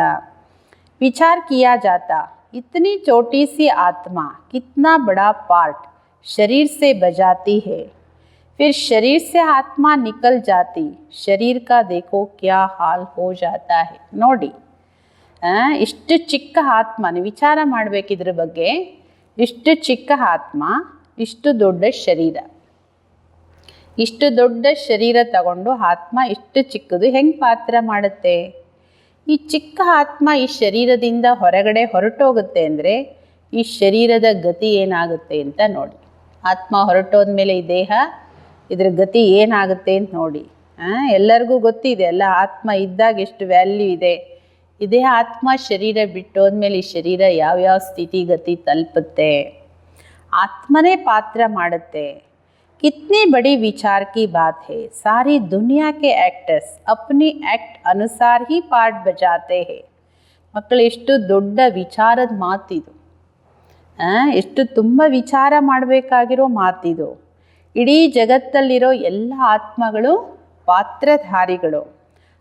ವಿಚಾರ ಕಿಯಾ ಜಾತಾ, इतनी छोटी सी आत्मा कितना बड़ा पार्ट शरीर से बजाती है, फिर शरीर से आत्मा निकल जाती, शरीर का देखो क्या हाल हो जाता है. ನೋಡಿ, ಇಷ್ಟು ಚಿಕ್ಕ ಆತ್ಮ, ನೀವು ವಿಚಾರ ಮಾಡಬೇಕು ಇದ್ರ ಬಗ್ಗೆ. ಇಷ್ಟು ಚಿಕ್ಕ ಆತ್ಮ, ಇಷ್ಟು ದೊಡ್ಡ ಶರೀರ, ಇಷ್ಟು ದೊಡ್ಡ ಶರೀರ ತಗೊಂಡು ಆತ್ಮ ಇಷ್ಟು ಚಿಕ್ಕದು ಹೆಂಗೆ ಪಾತ್ರ ಮಾಡುತ್ತೆ? ಈ ಚಿಕ್ಕ ಆತ್ಮ ಈ ಶರೀರದಿಂದ ಹೊರಗಡೆ ಹೊರಟೋಗುತ್ತೆ ಅಂದರೆ ಈ ಶರೀರದ ಗತಿ ಏನಾಗುತ್ತೆ ಅಂತ ನೋಡಿ. ಆತ್ಮ ಹೊರಟೋದ್ಮೇಲೆ ಈ ದೇಹ, ಇದ್ರ ಗತಿ ಏನಾಗುತ್ತೆ ಅಂತ ನೋಡಿ. ಎಲ್ಲರಿಗೂ ಗೊತ್ತಿದೆ ಅಲ್ಲ, ಆತ್ಮ ಇದ್ದಾಗ ಎಷ್ಟು ವ್ಯಾಲ್ಯೂ ಇದೆ. ಇದೇ ಆತ್ಮ ಶರೀರ ಬಿಟ್ಟೋದ್ಮೇಲೆ ಈ ಶರೀರ ಯಾವ್ಯಾವ ಸ್ಥಿತಿಗತಿ ತಲುಪುತ್ತೆ. ಆತ್ಮನೇ ಪಾತ್ರ ಮಾಡುತ್ತೆ. कितनी बड़ी विचार की बात है, सारी दुनिया के एक्टर्स अपनी एक्ट अनुसार ही पार्ट बजाते हैं. ಮಕ್ಕಳು, ಎಷ್ಟು ದೊಡ್ಡ ವಿಚಾರದ ಮಾತಿದು, ಎಷ್ಟು ತುಂಬ ವಿಚಾರ ಮಾಡಬೇಕಾಗಿರೋ ಮಾತಿದು. ಇಡೀ ಜಗತ್ತಲ್ಲಿರೋ ಎಲ್ಲ ಆತ್ಮಗಳು ಪಾತ್ರಧಾರಿಗಳು,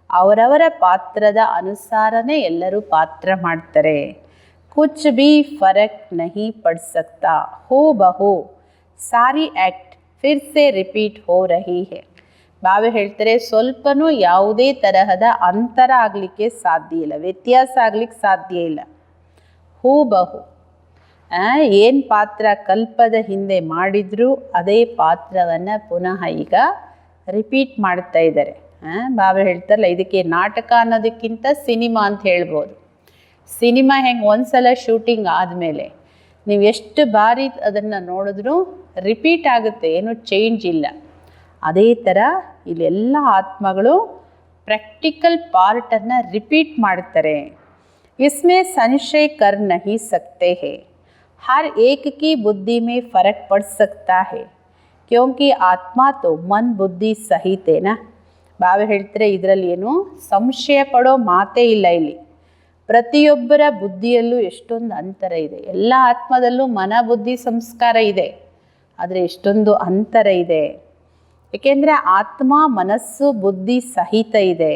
ಅವರವರ ಪಾತ್ರದ ಅನುಸಾರನೇ ಎಲ್ಲರೂ ಪಾತ್ರ ಮಾಡ್ತಾರೆ. ಕುಚ್ ಭಿ ಫರಕ್ ನಹಿ ಪಡ್ ಸಕ್ತಾ, ಹೋ ಬಹು ಸಾರಿ ಆ್ಯಕ್ಟ್ ಫಿರ್ ಸೆ ರಿಪೀಟ್ ಹೋ ರಹಿ ಹೈ. ಬಾಬಾ ಹೇಳ್ತಾರೆ, ಸ್ವಲ್ಪನೂ ಯಾವುದೇ ತರಹದ ಅಂತರ ಆಗಲಿಕ್ಕೆ ಸಾಧ್ಯ ಇಲ್ಲ, ವ್ಯತ್ಯಾಸ ಆಗಲಿಕ್ಕೆ ಸಾಧ್ಯ ಇಲ್ಲ. ಹೂ ಬಹು ಏನು ಪಾತ್ರ ಕಲ್ಪದ ಹಿಂದೆ ಮಾಡಿದ್ರು ಅದೇ ಪಾತ್ರವನ್ನು ಪುನಃ ಈಗ ರಿಪೀಟ್ ಮಾಡ್ತಾ ಇದ್ದಾರೆ. ಬಾಬಾ ಹೇಳ್ತಾರಲ್ಲ, ಇದಕ್ಕೆ ನಾಟಕ ಅನ್ನೋದಕ್ಕಿಂತ ಸಿನಿಮಾ ಅಂತ ಹೇಳ್ಬೋದು. ಸಿನಿಮಾ ಹೆಂಗೆ ಒಂದ್ಸಲ ಶೂಟಿಂಗ್ ಆದಮೇಲೆ ನೀವು ಎಷ್ಟು ಬಾರಿ ಅದನ್ನು ನೋಡಿದ್ರೂ ರಿಪೀಟ್ ಆಗುತ್ತೆ, ಏನೂ ಚೇಂಜ್ ಇಲ್ಲ. ಅದೇ ಥರ ಇಲ್ಲೆಲ್ಲ ಆತ್ಮಗಳು ಪ್ರಾಕ್ಟಿಕಲ್ ಪಾರ್ಟನ್ನು ರಿಪೀಟ್ ಮಾಡ್ತಾರೆ. इसमें संशय कर नहीं सकते हैं. हर एक की बुद्धि में फ़र्क पड़ सकता है क्योंकि आत्मा तो मन बुद्धि सहित है ना. ಬಾಬಾ ಹೇಳ್ತಾರೆ ಇದರಲ್ಲಿ ಏನು ಸಂಶಯ ಪಡೋ ಮಾತೇ ಇಲ್ಲ. ಇಲ್ಲಿ ಪ್ರತಿಯೊಬ್ಬರ ಬುದ್ಧಿಯಲ್ಲೂ ಎಷ್ಟೊಂದು ಅಂತರ ಇದೆ. ಎಲ್ಲ ಆತ್ಮದಲ್ಲೂ ಮನ ಬುದ್ಧಿ ಸಂಸ್ಕಾರ ಇದೆ, ಆದರೆ ಎಷ್ಟೊಂದು ಅಂತರ ಇದೆ. ಏಕೆಂದರೆ ಆತ್ಮ ಮನಸ್ಸು ಬುದ್ಧಿ ಸಹಿತ ಇದೆ.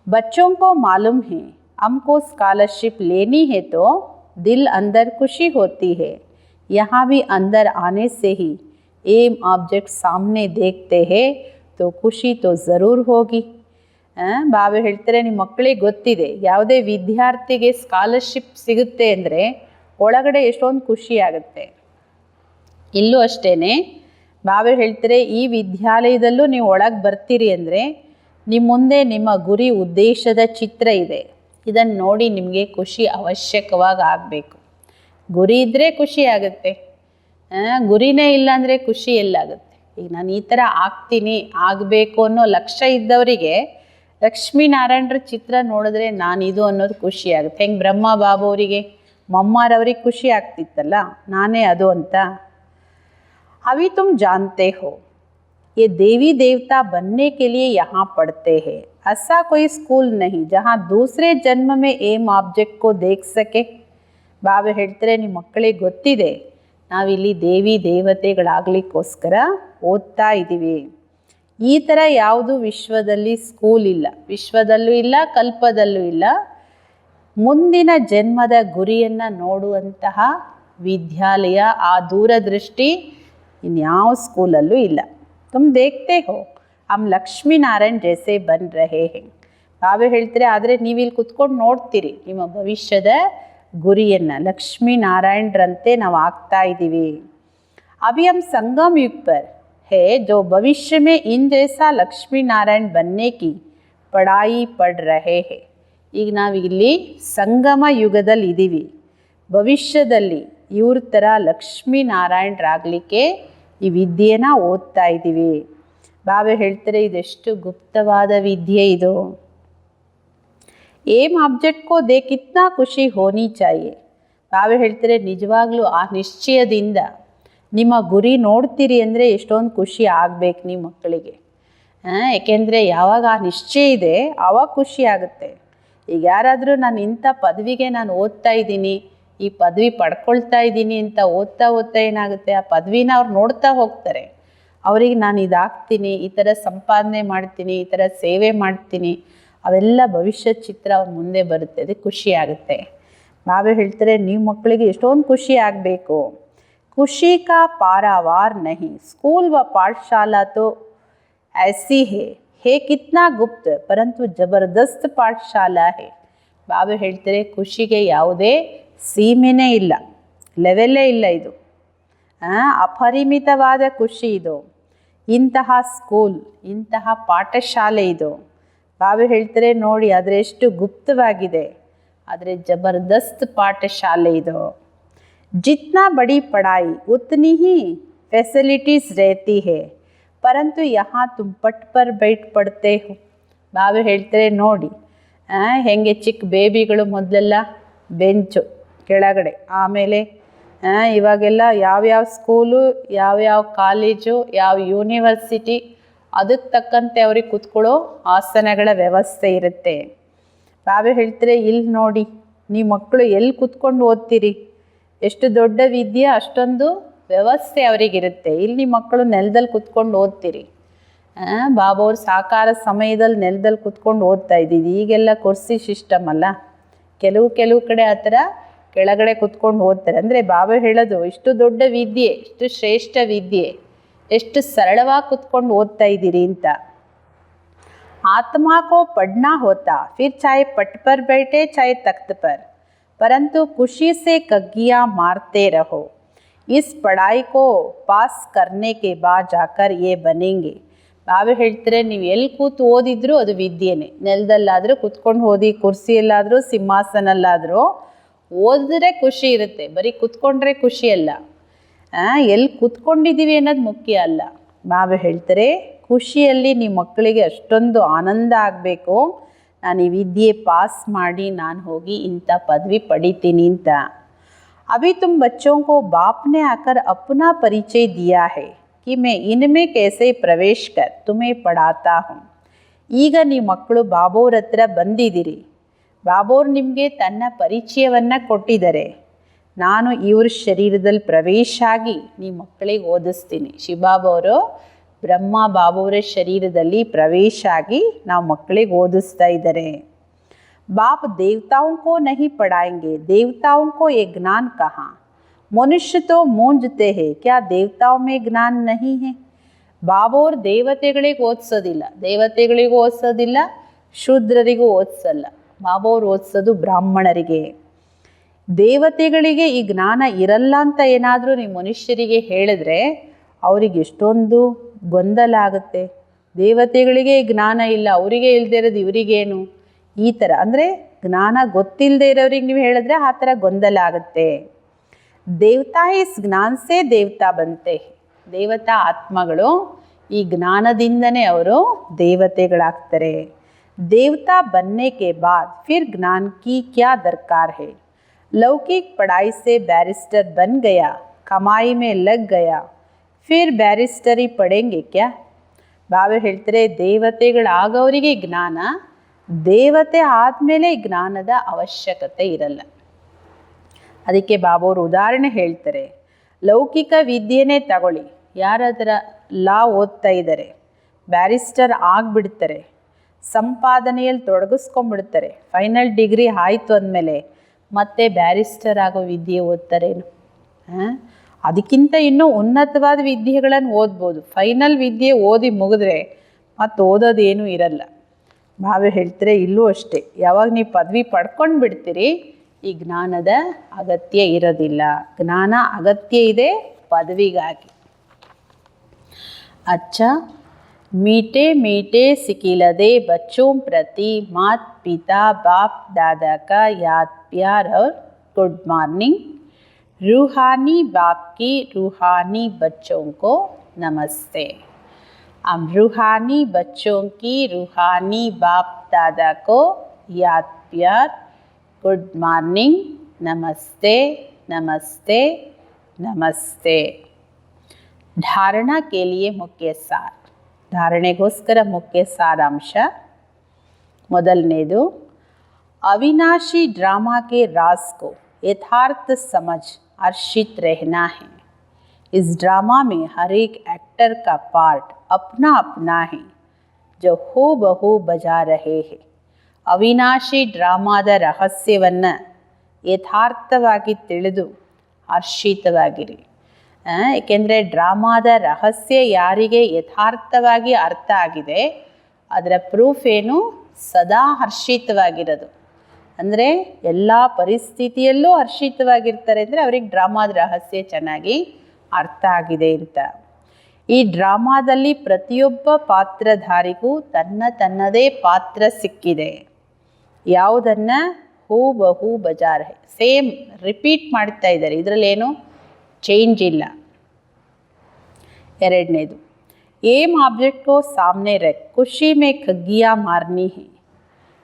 बच्चों को मालूम है हमको स्कॉलरशिप लेनी है तो दिल अंदर खुशी होती है. यहाँ भी अंदर आने से ही एम ऑब्जेक्ट सामने देखते हैं तो ಖುಷಿ तो ज़रूर होगी. ಬಾಬಾ ಹೇಳ್ತಾರೆ ನಿಮ್ಮ ಮಕ್ಕಳಿಗೆ ಗೊತ್ತಿದೆ ಯಾವುದೇ ವಿದ್ಯಾರ್ಥಿಗೆ ಸ್ಕಾಲರ್ಶಿಪ್ ಸಿಗುತ್ತೆ ಅಂದರೆ ಒಳಗಡೆ ಎಷ್ಟೊಂದು ಖುಷಿ ಆಗುತ್ತೆ. ಇಲ್ಲೂ ಅಷ್ಟೇ ಬಾಬಾ ಹೇಳ್ತಾರೆ ಈ ವಿದ್ಯಾಲಯದಲ್ಲೂ ನೀವು ಒಳಗೆ ಬರ್ತೀರಿ ಅಂದರೆ ನಿಮ್ಮ ಮುಂದೆ ನಿಮ್ಮ ಗುರಿ ಉದ್ದೇಶದ ಚಿತ್ರ ಇದೆ. ಇದನ್ನು ನೋಡಿ ನಿಮಗೆ ಖುಷಿ ಅವಶ್ಯಕವಾಗಿ ಆಗಬೇಕು. ಗುರಿ ಇದ್ದರೆ ಖುಷಿ ಆಗುತ್ತೆ, ಗುರಿನೇ ಇಲ್ಲ ಅಂದರೆ ಖುಷಿ ಎಲ್ಲಾಗುತ್ತೆ. ಈಗ ನಾನು ಈ ಥರ ಆಗ್ತೀನಿ ಆಗಬೇಕು ಅನ್ನೋ ಲಕ್ಷ್ಯ ಇದ್ದವರಿಗೆ ಲಕ್ಷ್ಮೀನಾರಾಯಣರ ಚಿತ್ರ ನೋಡಿದ್ರೆ ನಾನಿದು ಅನ್ನೋದು ಖುಷಿ ಆಗುತ್ತೆ. ಹೆಂಗೆ ಬ್ರಹ್ಮ ಬಾಬುವರಿಗೆ ಮಮ್ಮಾರವ್ರಿಗೆ ಖುಷಿ ಆಗ್ತಿತ್ತಲ್ಲ, ನಾನೇ ಅದು ಅಂತ. अभी तुम जानते हो ये देवी देवता बनने के लिए यहाँ पढ़ते हैं. ऐसा कोई स्कूल नहीं जहाँ दूसरे जन्म में एम ऑब्जेक्ट को देख सके. ಬಾಬಾ ಹೇಳ್ತಾರೆ ನಿಮ್ಮ ಮಕ್ಕಳಿಗೆ ಗೊತ್ತಿದೆ ನಾವಿಲ್ಲಿ ದೇವಿ ದೇವತೆಗಳಾಗಲಿಕ್ಕೋಸ್ಕರ ಓದ್ತಾ ಇದ್ದೀವಿ. ಈ ಥರ ಯಾವುದು ವಿಶ್ವದಲ್ಲಿ ಸ್ಕೂಲ್ ಇಲ್ಲ, ವಿಶ್ವದಲ್ಲೂ ಇಲ್ಲ, ಕಲ್ಪದಲ್ಲೂ ಇಲ್ಲ. ಮುಂದಿನ ಜನ್ಮದ ಗುರಿಯನ್ನು ನೋಡುವಂತಹ ವಿದ್ಯಾಲಯ, ಆ ದೂರದೃಷ್ಟಿ ಇನ್ಯಾವ ಸ್ಕೂಲಲ್ಲೂ ಇಲ್ಲ. तुम देखते हो हम ಲಕ್ಷ್ಮೀ ನಾರಾಯಣ್ ಜೈಸೆ ಬನ್ ರಹೇ ಹೇ. ಬಾಬಾ ಹೇಳ್ತಾರೆ ಆದರೆ ನೀವಿಲ್ಲಿ ಕುತ್ಕೊಂಡು ನೋಡ್ತೀರಿ ನಿಮ್ಮ ಭವಿಷ್ಯದ ಗುರಿಯನ್ನು ಲಕ್ಷ್ಮೀನಾರಾಯಣರಂತೆ ನಾವು ಆಗ್ತಾ ಇದ್ದೀವಿ. अभी हम संगम युग पर है जो भविष्य में इन जैसा लक्ष्मी नारायण बनने की पढ़ाई पढ़ रहे हैं. ಈಗ ನಾವಿಲ್ಲಿ ಸಂಗಮ ಯುಗದಲ್ಲಿ ಇದ್ದೀವಿ. ಭವಿಷ್ಯದಲ್ಲಿ ಇವ್ರ ಥರ ಲಕ್ಷ್ಮೀನಾರಾಯಣರಾಗಲಿಕ್ಕೆ ಈ ವಿದ್ಯೆನ ಓದ್ತಾ ಇದ್ದೀವಿ. ಬಾಬಾ ಹೇಳ್ತಾರೆ ಇದೆಷ್ಟು ಗುಪ್ತವಾದ ವಿದ್ಯೆ ಇದು. ಏಮ್ ಆಬ್ಜೆಕ್ಟ್ ಕೋ ದೇ ಕಿತ್ನಾ ಖುಷಿ ಹೋನಿ ಚಾಹಿಯೆ. ಬಾಬಾ ಹೇಳ್ತಾರೆ ನಿಜವಾಗ್ಲೂ ಆ ನಿಶ್ಚಯದಿಂದ ನಿಮ್ಮ ಗುರಿ ನೋಡ್ತೀರಿ ಅಂದರೆ ಎಷ್ಟೊಂದು ಖುಷಿ ಆಗಬೇಕು ನಿಮ್ಮ ಮಕ್ಕಳಿಗೆ. ಏಕೆಂದರೆ ಯಾವಾಗ ಆ ನಿಶ್ಚಯ ಇದೆ ಆವಾಗ ಖುಷಿ ಆಗುತ್ತೆ. ಈಗ ಯಾರಾದರೂ ನಾನು ಇಂಥ ಪದವಿಗೆ ನಾನು ಓದ್ತಾ ಇದ್ದೀನಿ, ಈ ಪದವಿ ಪಡ್ಕೊಳ್ತಾ ಇದ್ದೀನಿ ಅಂತ ಓದ್ತಾ ಏನಾಗುತ್ತೆ, ಆ ಪದವಿನ ಅವ್ರು ನೋಡ್ತಾ ಹೋಗ್ತಾರೆ. ಅವರಿಗೆ ನಾನು ಇದಾಗ್ತೀನಿ, ಈ ಥರ ಸಂಪಾದನೆ ಮಾಡ್ತೀನಿ, ಈ ಥರ ಸೇವೆ ಮಾಡ್ತೀನಿ, ಅವೆಲ್ಲ ಭವಿಷ್ಯದ ಚಿತ್ರ ಅವ್ರ ಮುಂದೆ ಬರುತ್ತೆ. ಅದಕ್ಕೆ ಖುಷಿ ಆಗುತ್ತೆ. ಬಾಬಾ ಹೇಳ್ತಾರೆ ನೀವು ಮಕ್ಕಳಿಗೆ ಎಷ್ಟೊಂದು ಖುಷಿ ಆಗಬೇಕು. ಖುಷಿ ಕಾ ಪಾರಾವಾರ್ ನಹಿ. ಸ್ಕೂಲ್ ವ ಪಾಠಶಾಲಾ ತೋ ಐಸಿ ಹೇ ಕಿತ್ನಾ ಗುಪ್ತ ಪರಂತು ಜಬರ್ದಸ್ತ್ ಪಾಠಶಾಲಾ ಹೇ. ಬಾಬಾ ಹೇಳ್ತಾರೆ ಖುಷಿಗೆ ಯಾವುದೇ ಸೀಮೆನೇ ಇಲ್ಲ, ಲೆವೆಲ್ಲೇ ಇಲ್ಲ. ಇದು ಅಪರಿಮಿತವಾದ ಖುಷಿ ಇದು. ಇಂತಹ ಸ್ಕೂಲ್, ಇಂತಹ ಪಾಠಶಾಲೆ ಇದು. ಬಾಬಾ ಹೇಳ್ತಾರೆ ನೋಡಿ ಆದರೆ ಎಷ್ಟು ಗುಪ್ತವಾಗಿದೆ, ಆದರೆ ಜಬರ್ದಸ್ತ್ ಪಾಠಶಾಲೆ ಇದು. जितना बड़ी पढ़ाई उतनी ही फैसिलिटीज़ रहती है परंतु यहाँ तुम पट पर बैठ पढ़ते हो. ಬಾಬಾ ಹೇಳ್ತಾರೆ ನೋಡಿ ಹೆಂಗೆ ಚಿಕ್ಕ ಬೇಬಿಗಳು ಮೊದಲೆಲ್ಲ ಬೆಂಚು ಕೆಳಗಡೆ, ಆಮೇಲೆ ಇವಾಗೆಲ್ಲ ಯಾವ್ಯಾವ ಸ್ಕೂಲು, ಯಾವ್ಯಾವ ಕಾಲೇಜು, ಯಾವ ಯೂನಿವರ್ಸಿಟಿ ಅದಕ್ಕೆ ತಕ್ಕಂತೆ ಅವ್ರಿಗೆ ಕೂತ್ಕೊಳ್ಳೋ ಆಸನಗಳ ವ್ಯವಸ್ಥೆ ಇರುತ್ತೆ. ಬಾಬಾ ಹೇಳ್ತಾರೆ ಇಲ್ಲಿ ನೋಡಿ ನೀವು ಮಕ್ಕಳು ಎಲ್ಲಿ ಕೂತ್ಕೊಂಡು ಓದ್ತೀರಿ, ಎಷ್ಟು ದೊಡ್ಡ ವಿದ್ಯೆ ಅಷ್ಟೊಂದು ವ್ಯವಸ್ಥೆ ಅವರಿಗಿರುತ್ತೆ. ಇಲ್ಲಿ ಮಕ್ಕಳು ನೆಲದಲ್ಲಿ ಕುತ್ಕೊಂಡು ಓದ್ತೀರಿ. ಬಾಬಾ ಅವ್ರು ಸಾಕಾರ ಸಮಯದಲ್ಲಿ ನೆಲದಲ್ಲಿ ಕುತ್ಕೊಂಡು ಓದ್ತಾ ಇದ್ದೀವಿ. ಈಗೆಲ್ಲ ಕುರ್ಸಿ ಸಿಸ್ಟಮ್ ಅಲ್ಲ, ಕೆಲವು ಕಡೆ ಆ ಥರ ಕೆಳಗಡೆ ಕುತ್ಕೊಂಡು ಓದ್ತಾರೆ. ಅಂದರೆ ಬಾಬಾ ಹೇಳೋದು ಇಷ್ಟು ದೊಡ್ಡ ವಿದ್ಯೆ, ಇಷ್ಟು ಶ್ರೇಷ್ಠ ವಿದ್ಯೆ, ಎಷ್ಟು ಸರಳವಾಗಿ ಕುತ್ಕೊಂಡು ಓದ್ತಾ ಇದ್ದೀರಿ ಅಂತ. ಆತ್ಮ ಕೋ ಪಡ್ನಾ ಹೋತಾ ಫಿರ್ ಚಾಹೆ ಪಟ್ ಪರ್ बैठे चाहे तख्त पर परंतु खुशी से कग्गियाँ मारते रहो. इस पढ़ाई को पास करने के बाद जाकर ये बनेंगे. ಬಾಬಾ ಹೇಳ್ತಾರೆ ನೀವು ಎಲ್ಲಿ ಕೂತು ಓದಿದ್ರು ಅದು ವಿದ್ಯೆನೇ. ನೆಲದಲ್ಲಾದರೂ ಕುತ್ಕೊಂಡು ಓದಿ, ಕುರ್ಸಿಯಲ್ಲಾದರೂ, ಸಿಂಹಾಸನಲ್ಲಾದರೂ ಓದಿದ್ರೆ ಖುಷಿ ಇರುತ್ತೆ, ಬರೀ ಕೂತ್ಕೊಂಡ್ರೆ ಖುಷಿ ಅಲ್ಲ. ಎಲ್ಲಿ ಕೂತ್ಕೊಂಡಿದ್ದೀವಿ ಅನ್ನೋದು ಮುಖ್ಯ ಅಲ್ಲ. ಬಾಬಾ ಹೇಳ್ತಾರೆ ಖುಷಿಯಲ್ಲಿ ನಿಮ್ಮ ಮಕ್ಕಳಿಗೆ ಅಷ್ಟೊಂದು ಆನಂದ ಆಗಬೇಕು, ನಾನು ಈ ವಿದ್ಯೆ ಪಾಸ್ ಮಾಡಿ ನಾನು ಹೋಗಿ ಇಂಥ ಪದವಿ ಪಡಿತೀನಿ ಅಂತ. अभी तुम बच्चों को बाप ने आकर अपना परिचय दिया है कि मैं इनमें कैसे प्रवेश कर तुम्हें पढ़ाता हूँ. ಈಗ ನೀವು ಮಕ್ಕಳು ಬಾಬೋರ ಹತ್ರ ಬಂದಿದ್ದೀರಿ. ಬಾಬೋರು ನಿಮಗೆ ತನ್ನ ಪರಿಚಯವನ್ನು ಕೊಟ್ಟಿದ್ದಾರೆ. ನಾನು ಇವ್ರ ಶರೀರದಲ್ಲಿ ಪ್ರವೇಶ ಆಗಿ ನಿಮ್ಮ ಮಕ್ಕಳಿಗೆ ಓದಿಸ್ತೀನಿ. ಶಿವಬಾಬಾವರು ಬ್ರಹ್ಮ ಬಾಬೋರ ಶರೀರದಲ್ಲಿ ಪ್ರವೇಶ ಆಗಿ ನಾವು ಮಕ್ಕಳಿಗೆ ಓದಿಸ್ತಾ ಇದ್ದಾರೆ. बाप देवताओं को नहीं पढ़ाएंगे, देवताओं को ये ज्ञान कहाँ. मनुष्य तो मूंझते हैं, क्या देवताओं में ज्ञान नहीं है. ಬಾಬೋರು ದೇವತೆಗಳಿಗೆ ಓದಿಸೋದಿಲ್ಲ, ದೇವತೆಗಳಿಗೂ ಓದಿಸೋದಿಲ್ಲ, ಶೂದ್ರರಿಗೂ ಓದಿಸಲ್ಲ. ಬಾಬೋರು ಓದಿಸೋದು ಬ್ರಾಹ್ಮಣರಿಗೆ. ದೇವತೆಗಳಿಗೆ ಈ ಜ್ಞಾನ ಇರಲ್ಲ ಅಂತ ಏನಾದರೂ ನೀವು ಮನುಷ್ಯರಿಗೆ ಹೇಳಿದ್ರೆ ಅವರಿಗೆ ಎಷ್ಟೊಂದು ಗೊಂದಲ ಆಗುತ್ತೆ. ದೇವತೆಗಳಿಗೆ ಜ್ಞಾನ ಇಲ್ಲ, ಅವರಿಗೆ ಇಲ್ಲದೆ ಇರೋದು ಇವರಿಗೇನು, ಈ ಥರ ಅಂದರೆ ಜ್ಞಾನ ಗೊತ್ತಿಲ್ಲದೆ ಇರೋರಿಗೆ ನೀವು ಹೇಳಿದ್ರೆ ಆ ಥರ ಗೊಂದಲ ಆಗುತ್ತೆ. ದೇವತಾ ಇಸ್ ಜ್ಞಾನಸೇ ದೇವತಾ ಬಂತೆ. ದೇವತಾ ಆತ್ಮಗಳು ಈ ಜ್ಞಾನದಿಂದನೇ ಅವರು ದೇವತೆಗಳಾಗ್ತಾರೆ. ದೇವತಾ बनने के बाद फिर ज्ञान की क्या दरकार है. लौकिक पढ़ाई से बैरिस्टर बन गया, कमाई में लग गया, फिर बैरिस्टरी पढ़ेंगे क्या. ಬಾಬಾ ಹೇಳ್ತಾರೆ ದೇವತೆಗಳಾಗೋರಿಗೆ ಜ್ಞಾನ, ದೇವತೆ ಆದಮೇಲೆ ಜ್ಞಾನದ ಅವಶ್ಯಕತೆ ಇರಲ್ಲ. ಅದಕ್ಕೆ ಬಾಬೋರು ಉದಾಹರಣೆ ಹೇಳ್ತಾರೆ, ಲೌಕಿಕ ವಿದ್ಯೆನೇ ತಗೊಳ್ಳಿ. ಯಾರಾದರ ಲಾ ಓದ್ತಾ ಇದ್ದಾರೆ, ಬ್ಯಾರಿಸ್ಟರ್ ಆಗಿಬಿಡ್ತಾರೆ, ಸಂಪಾದನೆಯಲ್ಲಿ ತೊಡಗಿಸ್ಕೊಂಡ್ಬಿಡ್ತಾರೆ, ಫೈನಲ್ ಡಿಗ್ರಿ ಆಯಿತು ಅಂದಮೇಲೆ ಮತ್ತೆ ಬ್ಯಾರಿಸ್ಟರ್ ಆಗೋ ವಿದ್ಯೆ ಓದ್ತಾರೇನು. ಅದಕ್ಕಿಂತ ಇನ್ನೂ ಉನ್ನತವಾದ ವಿದ್ಯೆಗಳನ್ನು ಓದ್ಬೋದು. ಫೈನಲ್ ವಿದ್ಯೆ ಓದಿ ಮುಗಿದ್ರೆ ಮತ್ತು ಓದೋದೇನೂ ಇರಲ್ಲ. ಬಾಬಾ ಹೇಳ್ತಾರೆ ಇಲ್ಲೂ ಅಷ್ಟೇ, ಯಾವಾಗ ನೀವು ಪದವಿ ಪಡ್ಕೊಂಡು ಬಿಡ್ತೀರಿ ಈ ಜ್ಞಾನದ ಅಗತ್ಯ ಇರೋದಿಲ್ಲ. ಜ್ಞಾನ ಅಗತ್ಯ ಇದೆ ಪದವಿಗಾಗಿ. अच्छा मीठे मीठे सिकिलदे बच्चों प्रति माता पिता बाप दादा का याद प्यार और गुड मॉर्निंग. रूहानी बाप की रूहानी बच्चों को नमस्ते. हम रूहानी बच्चों की रूहानी बाप दादा को याद प्यार गुड मॉर्निंग, नमस्ते नमस्ते नमस्ते. धारणा के लिए मुख्य सार. धारणೆಗೋಸ್ಕರ ಮುಖ್ಯ ಸಾರಾಂಶ. ಮೊದಲನೇದು, अविनाशी ड्रामा के राज को यथार्थ समझ हर्षित रहना है. इस ड्रामा में हर एक एक्टर का पार्ट अपना अपना है जो ಹೂಬಹು ಬಜಾ ರಹೆ ಹೇ. ಅವಿನಾಶಿ ಡ್ರಾಮಾದ ರಹಸ್ಯವನ್ನು ಯಥಾರ್ಥವಾಗಿ ತಿಳಿದು ಹರ್ಷಿತವಾಗಿರಿ. ಏಕೆಂದರೆ ಡ್ರಾಮಾದ ರಹಸ್ಯ ಯಾರಿಗೆ ಯಥಾರ್ಥವಾಗಿ ಅರ್ಥ ಆಗಿದೆ ಅದರ ಪ್ರೂಫ್ ಏನು, ಸದಾ ಹರ್ಷಿತವಾಗಿರೋದು. ಅಂದರೆ ಎಲ್ಲ ಪರಿಸ್ಥಿತಿಯಲ್ಲೂ ಹರ್ಷಿತವಾಗಿರ್ತಾರೆ ಅಂದರೆ ಅವ್ರಿಗೆ ಡ್ರಾಮಾದ ರಹಸ್ಯ ಚೆನ್ನಾಗಿ ಅರ್ಥ ಆಗಿದೆ ಅಂತ. ಈ ಡ್ರಾಮಾದಲ್ಲಿ ಪ್ರತಿಯೊಬ್ಬ ಪಾತ್ರಧಾರಿಗೂ ತನ್ನದೇ ಪಾತ್ರ ಸಿಕ್ಕಿದೆ. ಯಾವುದನ್ನು ಹೂಬಹು ಬಜಾರ್ ಸೇಮ್ ರಿಪೀಟ್ ಮಾಡ್ತಾ ಇದ್ದಾರೆ, ಇದರಲ್ಲೇನು ಚೇಂಜ್ ಇಲ್ಲ. ಎರಡನೇದು, ಏಮ್ ಆಬ್ಜೆಕ್ಟ್ ಕೋ ಸಾಮ್ನೆ ರಖ್ ಖುಷಿ ಮೇ ಖಗ್ಗಿಯಾ ಮಾರ್ನಿ ಹೈ,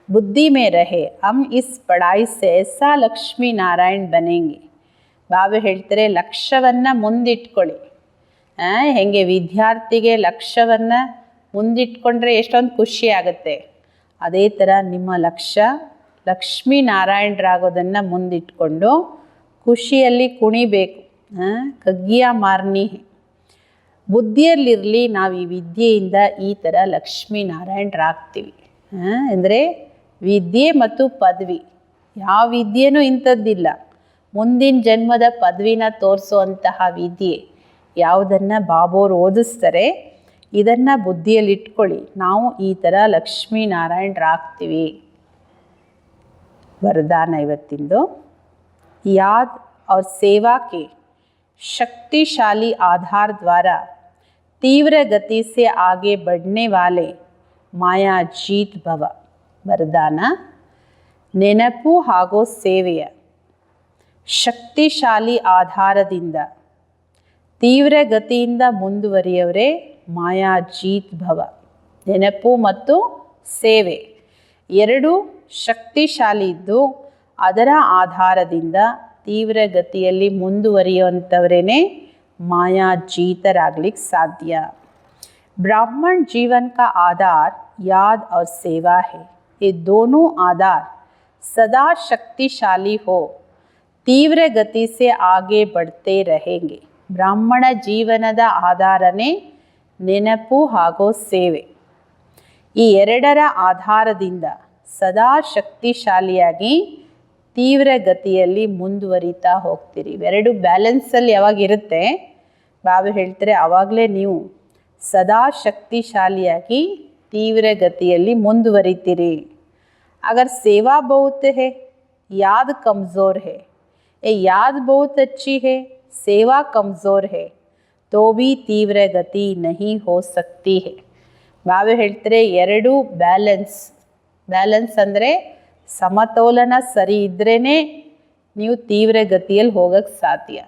ಬುದ್ಧಿ ಮೇ ರಹೆ ಹಮ್ ಇಸ್ ಪಢಾಯಿ ಸೆ ಐಸಾ ಲಕ್ಷ್ಮೀ ನಾರಾಯಣ್ ಬನೆಂಗೆ. ಬಾಬಾ ಹೇಳ್ತಾರೆ ಲಕ್ಷ್ಯವನ್ನು ಮುಂದಿಟ್ಕೊಳ್ಳಿ. ಹೆಂಗೆ ವಿದ್ಯಾರ್ಥಿಗೆ ಲಕ್ಷ್ಯವನ್ನು ಮುಂದಿಟ್ಕೊಂಡ್ರೆ ಎಷ್ಟೊಂದು ಖುಷಿ ಆಗುತ್ತೆ, ಅದೇ ಥರ ನಿಮ್ಮ ಲಕ್ಷ್ಯ ಲಕ್ಷ್ಮೀ ನಾರಾಯಣರಾಗೋದನ್ನು ಮುಂದಿಟ್ಕೊಂಡು ಖುಷಿಯಲ್ಲಿ ಕುಣಿಬೇಕು. ಕಗ್ಗಿಯ ಮಾರ್ನಿ ಬುದ್ಧಿಯಲ್ಲಿರಲಿ, ನಾವು ಈ ವಿದ್ಯೆಯಿಂದ ಈ ಥರ ಲಕ್ಷ್ಮೀನಾರಾಯಣರಾಗ್ತೀವಿ. ಅಂದರೆ ವಿದ್ಯೆ ಮತ್ತು ಪದವಿ, ಯಾವ ವಿದ್ಯೆನೂ ಇಂಥದ್ದಿಲ್ಲ. ಮುಂದಿನ ಜನ್ಮದ ಪದವಿನ ತೋರಿಸುವಂತಹ ವಿದ್ಯೆ ಯಾವುದನ್ನು ಬಾಬೋರು ಓದಿಸ್ತಾರೆ ಇದನ್ನು ಬುದ್ಧಿಯಲ್ಲಿಟ್ಕೊಳ್ಳಿ, ನಾವು ಈ ಥರ ಲಕ್ಷ್ಮೀನಾರಾಯಣರಾಗ್ತೀವಿ. ವರದಾನ ಇವತ್ತಿಂದು, याद और सेवा के शक्तिशाली आधार द्वारा तीव्र गति से आगे बढ़ने वाले माया जीत भव. ವರದಾನ, ನೆನಪು ಹಾಗೂ ಸೇವೆಯ ಶಕ್ತಿಶಾಲಿ ಆಧಾರದಿಂದ ತೀವ್ರ ಗತಿಯಿಂದ ಮುಂದುವರಿಯವರೇ ಮಾಯಾಜೀತ್ ಭವ. ನೆನಪು ಮತ್ತು ಸೇವೆ ಎರಡೂ ಶಕ್ತಿಶಾಲಿ ಇದ್ದು ಅದರ ಆಧಾರದಿಂದ ತೀವ್ರ ಗತಿಯಲ್ಲಿ ಮುಂದುವರಿಯುವಂಥವರೇ ಮಾಯಾಜೀತರಾಗ್ಲಿಕ್ಕೆ ಸಾಧ್ಯ. ब्राह्मण जीवन का आधार याद और सेवा है. ये दोनों आधार सदा शक्तिशाली हो, तीव्र गति से आगे बढ़ते रहेंगे. ಬ್ರಾಹ್ಮಣ ಜೀವನದ ಆಧಾರನೇ ನೆನಪು ಹಾಗೂ ಸೇವೆ. ಈ ಎರಡರ ಆಧಾರದಿಂದ ಸದಾ ಶಕ್ತಿಶಾಲಿಯಾಗಿ ತೀವ್ರ ಗತಿಯಲ್ಲಿ ಮುಂದುವರಿತಾ ಹೋಗ್ತೀರಿ. ಇವೆರಡು ಬ್ಯಾಲೆನ್ಸಲ್ಲಿ ಯಾವಾಗಿರುತ್ತೆ ಬಾಬಾ ಹೇಳ್ತಾರೆ ಆವಾಗಲೇ ನೀವು सदा शक्तिशालियागी तीव्र गतिಯಲ್ಲಿ ಮುಂದುವರಿತೀರಿ. अगर सेवा बहुत है, याद कमज़ोर है, ये याद बहुत अच्छी है, सेवा कमज़ोर है, तो भी तीव्र गति नहीं हो सकती है. ಬಾಬಾ ಹೇಳ್ತಾರೆ ಎರಡು ಬ್ಯಾಲೆನ್ಸ್ ಅಂದರೆ ಸಮತೋಲನ ಸರಿ ಇದ್ರೇ ನೀವು ತೀವ್ರ ಗತಿಯಲ್ಲಿ ಹೋಗಕ್ಕೆ ಸಾಧ್ಯ.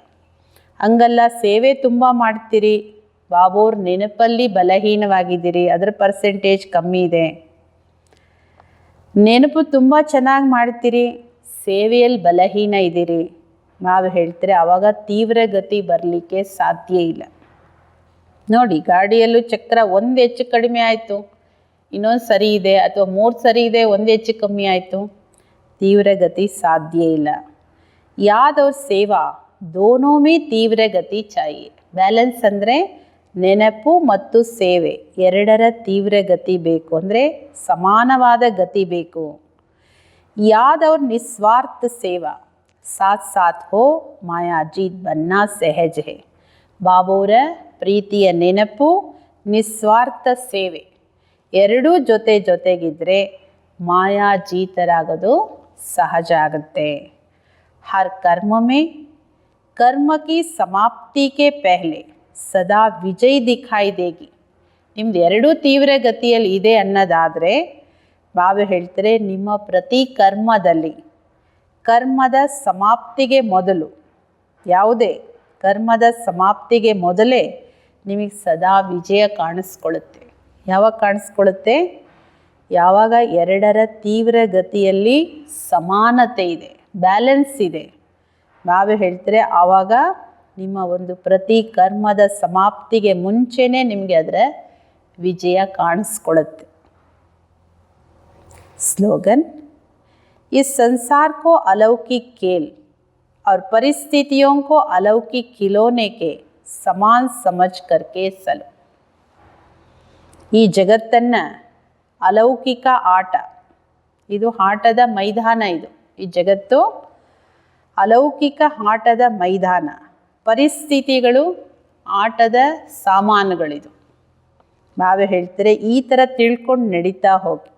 ಹಂಗಲ್ಲ ಸೇವೆ ತುಂಬ ಮಾಡ್ತೀರಿ, ಬಾಬೋರ್ ನೆನಪಲ್ಲಿ ಬಲಹೀನವಾಗಿದ್ದೀರಿ, ಅದರ ಪರ್ಸೆಂಟೇಜ್ ಕಮ್ಮಿ ಇದೆ. ನೆನಪು ತುಂಬ ಚೆನ್ನಾಗಿ ಮಾಡ್ತೀರಿ, ಸೇವೆಯಲ್ಲಿ ಬಲಹೀನ ಇದ್ದೀರಿ. ನಾವು ಹೇಳ್ತಾರೆ ಆವಾಗ ತೀವ್ರ ಗತಿ ಬರಲಿಕ್ಕೆ ಸಾಧ್ಯ ಇಲ್ಲ. ನೋಡಿ, ಗಾಡಿಯಲ್ಲೂ ಚಕ್ರ ಒಂದು ಹೆಚ್ಚು ಕಡಿಮೆ ಆಯಿತು, ಇನ್ನೊಂದು ಸರಿ ಇದೆ, ಅಥವಾ 3 ಸರಿ ಇದೆ, ಒಂದು ಹೆಚ್ಚು ಕಮ್ಮಿ ಆಯಿತು, ತೀವ್ರ ಗತಿ ಸಾಧ್ಯ ಇಲ್ಲ. ಯಾದ್ और ಸೇವಾ दोनों में ತೀವ್ರ ಗತಿ चाहिए. ಬ್ಯಾಲೆನ್ಸ್ ಅಂದರೆ ನೆನಪು ಮತ್ತು ಸೇವೆ ಎರಡರ ತೀವ್ರ ಗತಿ ಬೇಕು, ಅಂದರೆ ಸಮಾನವಾದ ಗತಿ ಬೇಕು. ಯಾದ್ और निस्वार्थ ಸೇವಾ साथ साथ हो ಮಾಯಾಜೀತ್ ಬನ್ನ ಸಹಜ है. ಬಾಬೋರ ಪ್ರೀತಿಯ ನೆನಪು, ನಿಸ್ವಾರ್ಥ ಸೇವೆ ಎರಡೂ ಜೊತೆಗಿದ್ರೆ ಮಾಯಾಜೀತರಾಗೋದು ಸಹಜ ಆಗುತ್ತೆ. ಹರ್ ಕರ್ಮ ಮೇ कर्म की समाप्ति के पहले सदा विजय दिखाई देगी. ನಿಮ್ದು ಎರಡೂ ತೀವ್ರ ಗತಿಯಲ್ಲಿ ಇದೆ ಅನ್ನೋದಾದರೆ ಬಾಬಾ ಹೇಳ್ತಾರೆ ನಿಮ್ಮ ಪ್ರತಿ ಕರ್ಮದಲ್ಲಿ ಕರ್ಮದ ಸಮಾಪ್ತಿಗೆ ಮೊದಲು, ಯಾವುದೇ ಕರ್ಮದ ಸಮಾಪ್ತಿಗೆ ಮೊದಲೇ ನಿಮಗೆ ಸದಾ ವಿಜಯ ಕಾಣಿಸ್ಕೊಳ್ಳುತ್ತೆ. ಯಾವಾಗ ಕಾಣಿಸ್ಕೊಳ್ಳುತ್ತೆ? ಯಾವಾಗ ಎರಡರ ತೀವ್ರ ಗತಿಯಲ್ಲಿ ಸಮಾನತೆ ಇದೆ, ಬ್ಯಾಲೆನ್ಸ್ ಇದೆ. ಬಾಬಾ ಹೇಳ್ತಾರೆ ಆವಾಗ ನಿಮ್ಮ ಒಂದು ಪ್ರತಿ ಕರ್ಮದ ಸಮಾಪ್ತಿಗೆ ಮುಂಚೆನೇ ನಿಮಗೆ ಅದರ ವಿಜಯ ಕಾಣಿಸ್ಕೊಳ್ಳುತ್ತೆ. स्लोगन: इस संसार को अलौकिक खेल और परिस्थितियों को अलौकिक खिलौने के समान समझ करके चलो. ಈ ಜಗತ್ತನ್ನು ಅಲೌಕಿಕ ಆಟ, ಇದು ಆಟದ ಮೈದಾನ. ಈ ಜಗತ್ತು ಅಲೌಕಿಕ ಆಟದ ಮೈದಾನ, ಪರಿಸ್ಥಿತಿಗಳು ಆಟದ ಸಾಮಾನುಗಳಿದು. ಬಾಬಾ ಹೇಳ್ತಾರೆ ಈ ಥರ ತಿಳ್ಕೊಂಡು ನಡೀತಾ ಹೋಗಿ.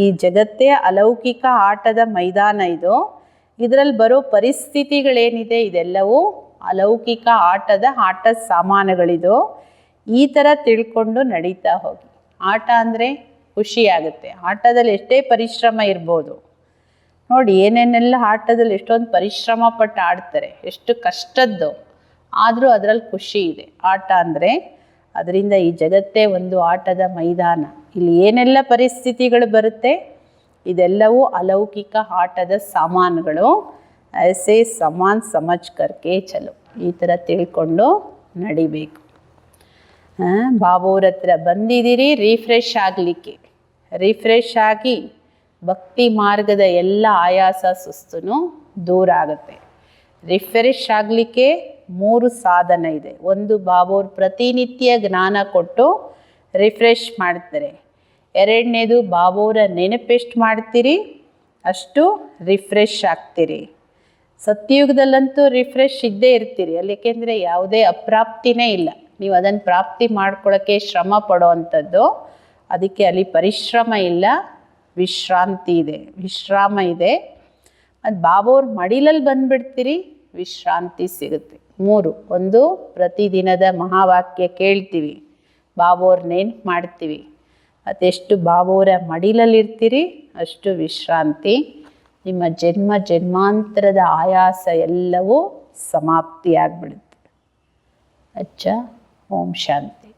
ಈ ಜಗತ್ತೇ ಅಲೌಕಿಕ ಆಟದ ಮೈದಾನ ಇದು. ಇದರಲ್ಲಿ ಬರೋ ಪರಿಸ್ಥಿತಿಗಳೇನಿದೆ ಇದೆಲ್ಲವೂ ಅಲೌಕಿಕ ಆಟದ ಸಾಮಾನುಗಳಿದು. ಈ ಥರ ತಿಳ್ಕೊಂಡು ನಡೀತಾ ಹೋಗಿ. ಆಟ ಅಂದರೆ ಖುಷಿಯಾಗುತ್ತೆ. ಆಟದಲ್ಲಿ ಎಷ್ಟೇ ಪರಿಶ್ರಮ ಇರ್ಬೋದು ನೋಡಿ, ಏನೇನೆಲ್ಲ ಆಟದಲ್ಲಿ ಎಷ್ಟೊಂದು ಪರಿಶ್ರಮ ಪಟ್ಟು ಆಡ್ತಾರೆ, ಎಷ್ಟು ಕಷ್ಟದ್ದು, ಆದರೂ ಅದರಲ್ಲಿ ಖುಷಿ ಇದೆ. ಆಟ ಅಂದರೆ ಅದರಿಂದ ಈ ಜಗತ್ತೇ ಒಂದು ಆಟದ ಮೈದಾನ. ಇಲ್ಲಿ ಏನೆಲ್ಲ ಪರಿಸ್ಥಿತಿಗಳು ಬರುತ್ತೆ ಇದೆಲ್ಲವೂ ಅಲೌಕಿಕ ಆಟದ ಸಾಮಾನುಗಳು. ಐಸೆ ಸಮಾನ್ ಸಮಜ್ ಕರ್ಕೆ ಚಲೋ, ಈ ಥರ ತಿಳ್ಕೊಂಡು ನಡಿಬೇಕು. ಬಾಬೋರ ಹತ್ರ ಬಂದಿದ್ದೀರಿ ರಿಫ್ರೆಶ್ ಆಗಲಿಕ್ಕೆ. ರಿಫ್ರೆಶ್ ಆಗಿ ಭಕ್ತಿ ಮಾರ್ಗದ ಎಲ್ಲ ಆಯಾಸ ಸುಸ್ತೂ ದೂರ ಆಗುತ್ತೆ. ರಿಫ್ರೆಶ್ ಆಗಲಿಕ್ಕೆ 3 ಸಾಧನ ಇದೆ. ಒಂದು, ಬಾಬೋರ್ ಪ್ರತಿನಿತ್ಯ ಜ್ಞಾನ ಕೊಟ್ಟು ರಿಫ್ರೆಶ್ ಮಾಡ್ತಾರೆ. ಎರಡನೇದು, ಬಾಬೋರ ನೆನಪೆಷ್ಟು ಮಾಡ್ತೀರಿ ಅಷ್ಟು ರಿಫ್ರೆಶ್ ಆಗ್ತೀರಿ. ಸತ್ಯಯುಗದಲ್ಲಂತೂ ರಿಫ್ರೆಶ್ ಇದ್ದೇ ಇರ್ತೀರಿ, ಏಕೆಂದರೆ ಯಾವುದೇ ಅಪ್ರಾಪ್ತಿನೇ ಇಲ್ಲ. ನೀವು ಅದನ್ನು ಪ್ರಾಪ್ತಿ ಮಾಡ್ಕೊಳ್ಳೋಕ್ಕೆ ಶ್ರಮ ಪಡೋವಂಥದ್ದು. ಅದಕ್ಕೆ ಅಲ್ಲಿ ಪರಿಶ್ರಮ ಇಲ್ಲ, ವಿಶ್ರಾಂತಿ ಇದೆ, ವಿಶ್ರಾಮ ಇದೆ. ಅದು ಬಾಬೋರ್ ಮಡಿಲಲ್ಲಿ ಬಂದುಬಿಡ್ತೀರಿ, ವಿಶ್ರಾಂತಿ ಸಿಗುತ್ತೆ. 3, ಒಂದು ಪ್ರತಿದಿನದ ಮಹಾವಾಕ್ಯ ಕೇಳ್ತೀವಿ, ಬಾಬೋರ್ ನೆನ್ಪು ಮಾಡ್ತೀವಿ. ಅದೆಷ್ಟು ಬಾಬೋರ ಮಡಿಲಲ್ಲಿರ್ತೀರಿ ಅಷ್ಟು ವಿಶ್ರಾಂತಿ. ನಿಮ್ಮ ಜನ್ಮ ಜನ್ಮಾಂತರದ ಆಯಾಸ ಎಲ್ಲವೂ ಸಮಾಪ್ತಿಯಾಗ್ಬಿಡುತ್ತೆ. ಅಚ್ಚ. ಓಂ ಶಾಂತಿ.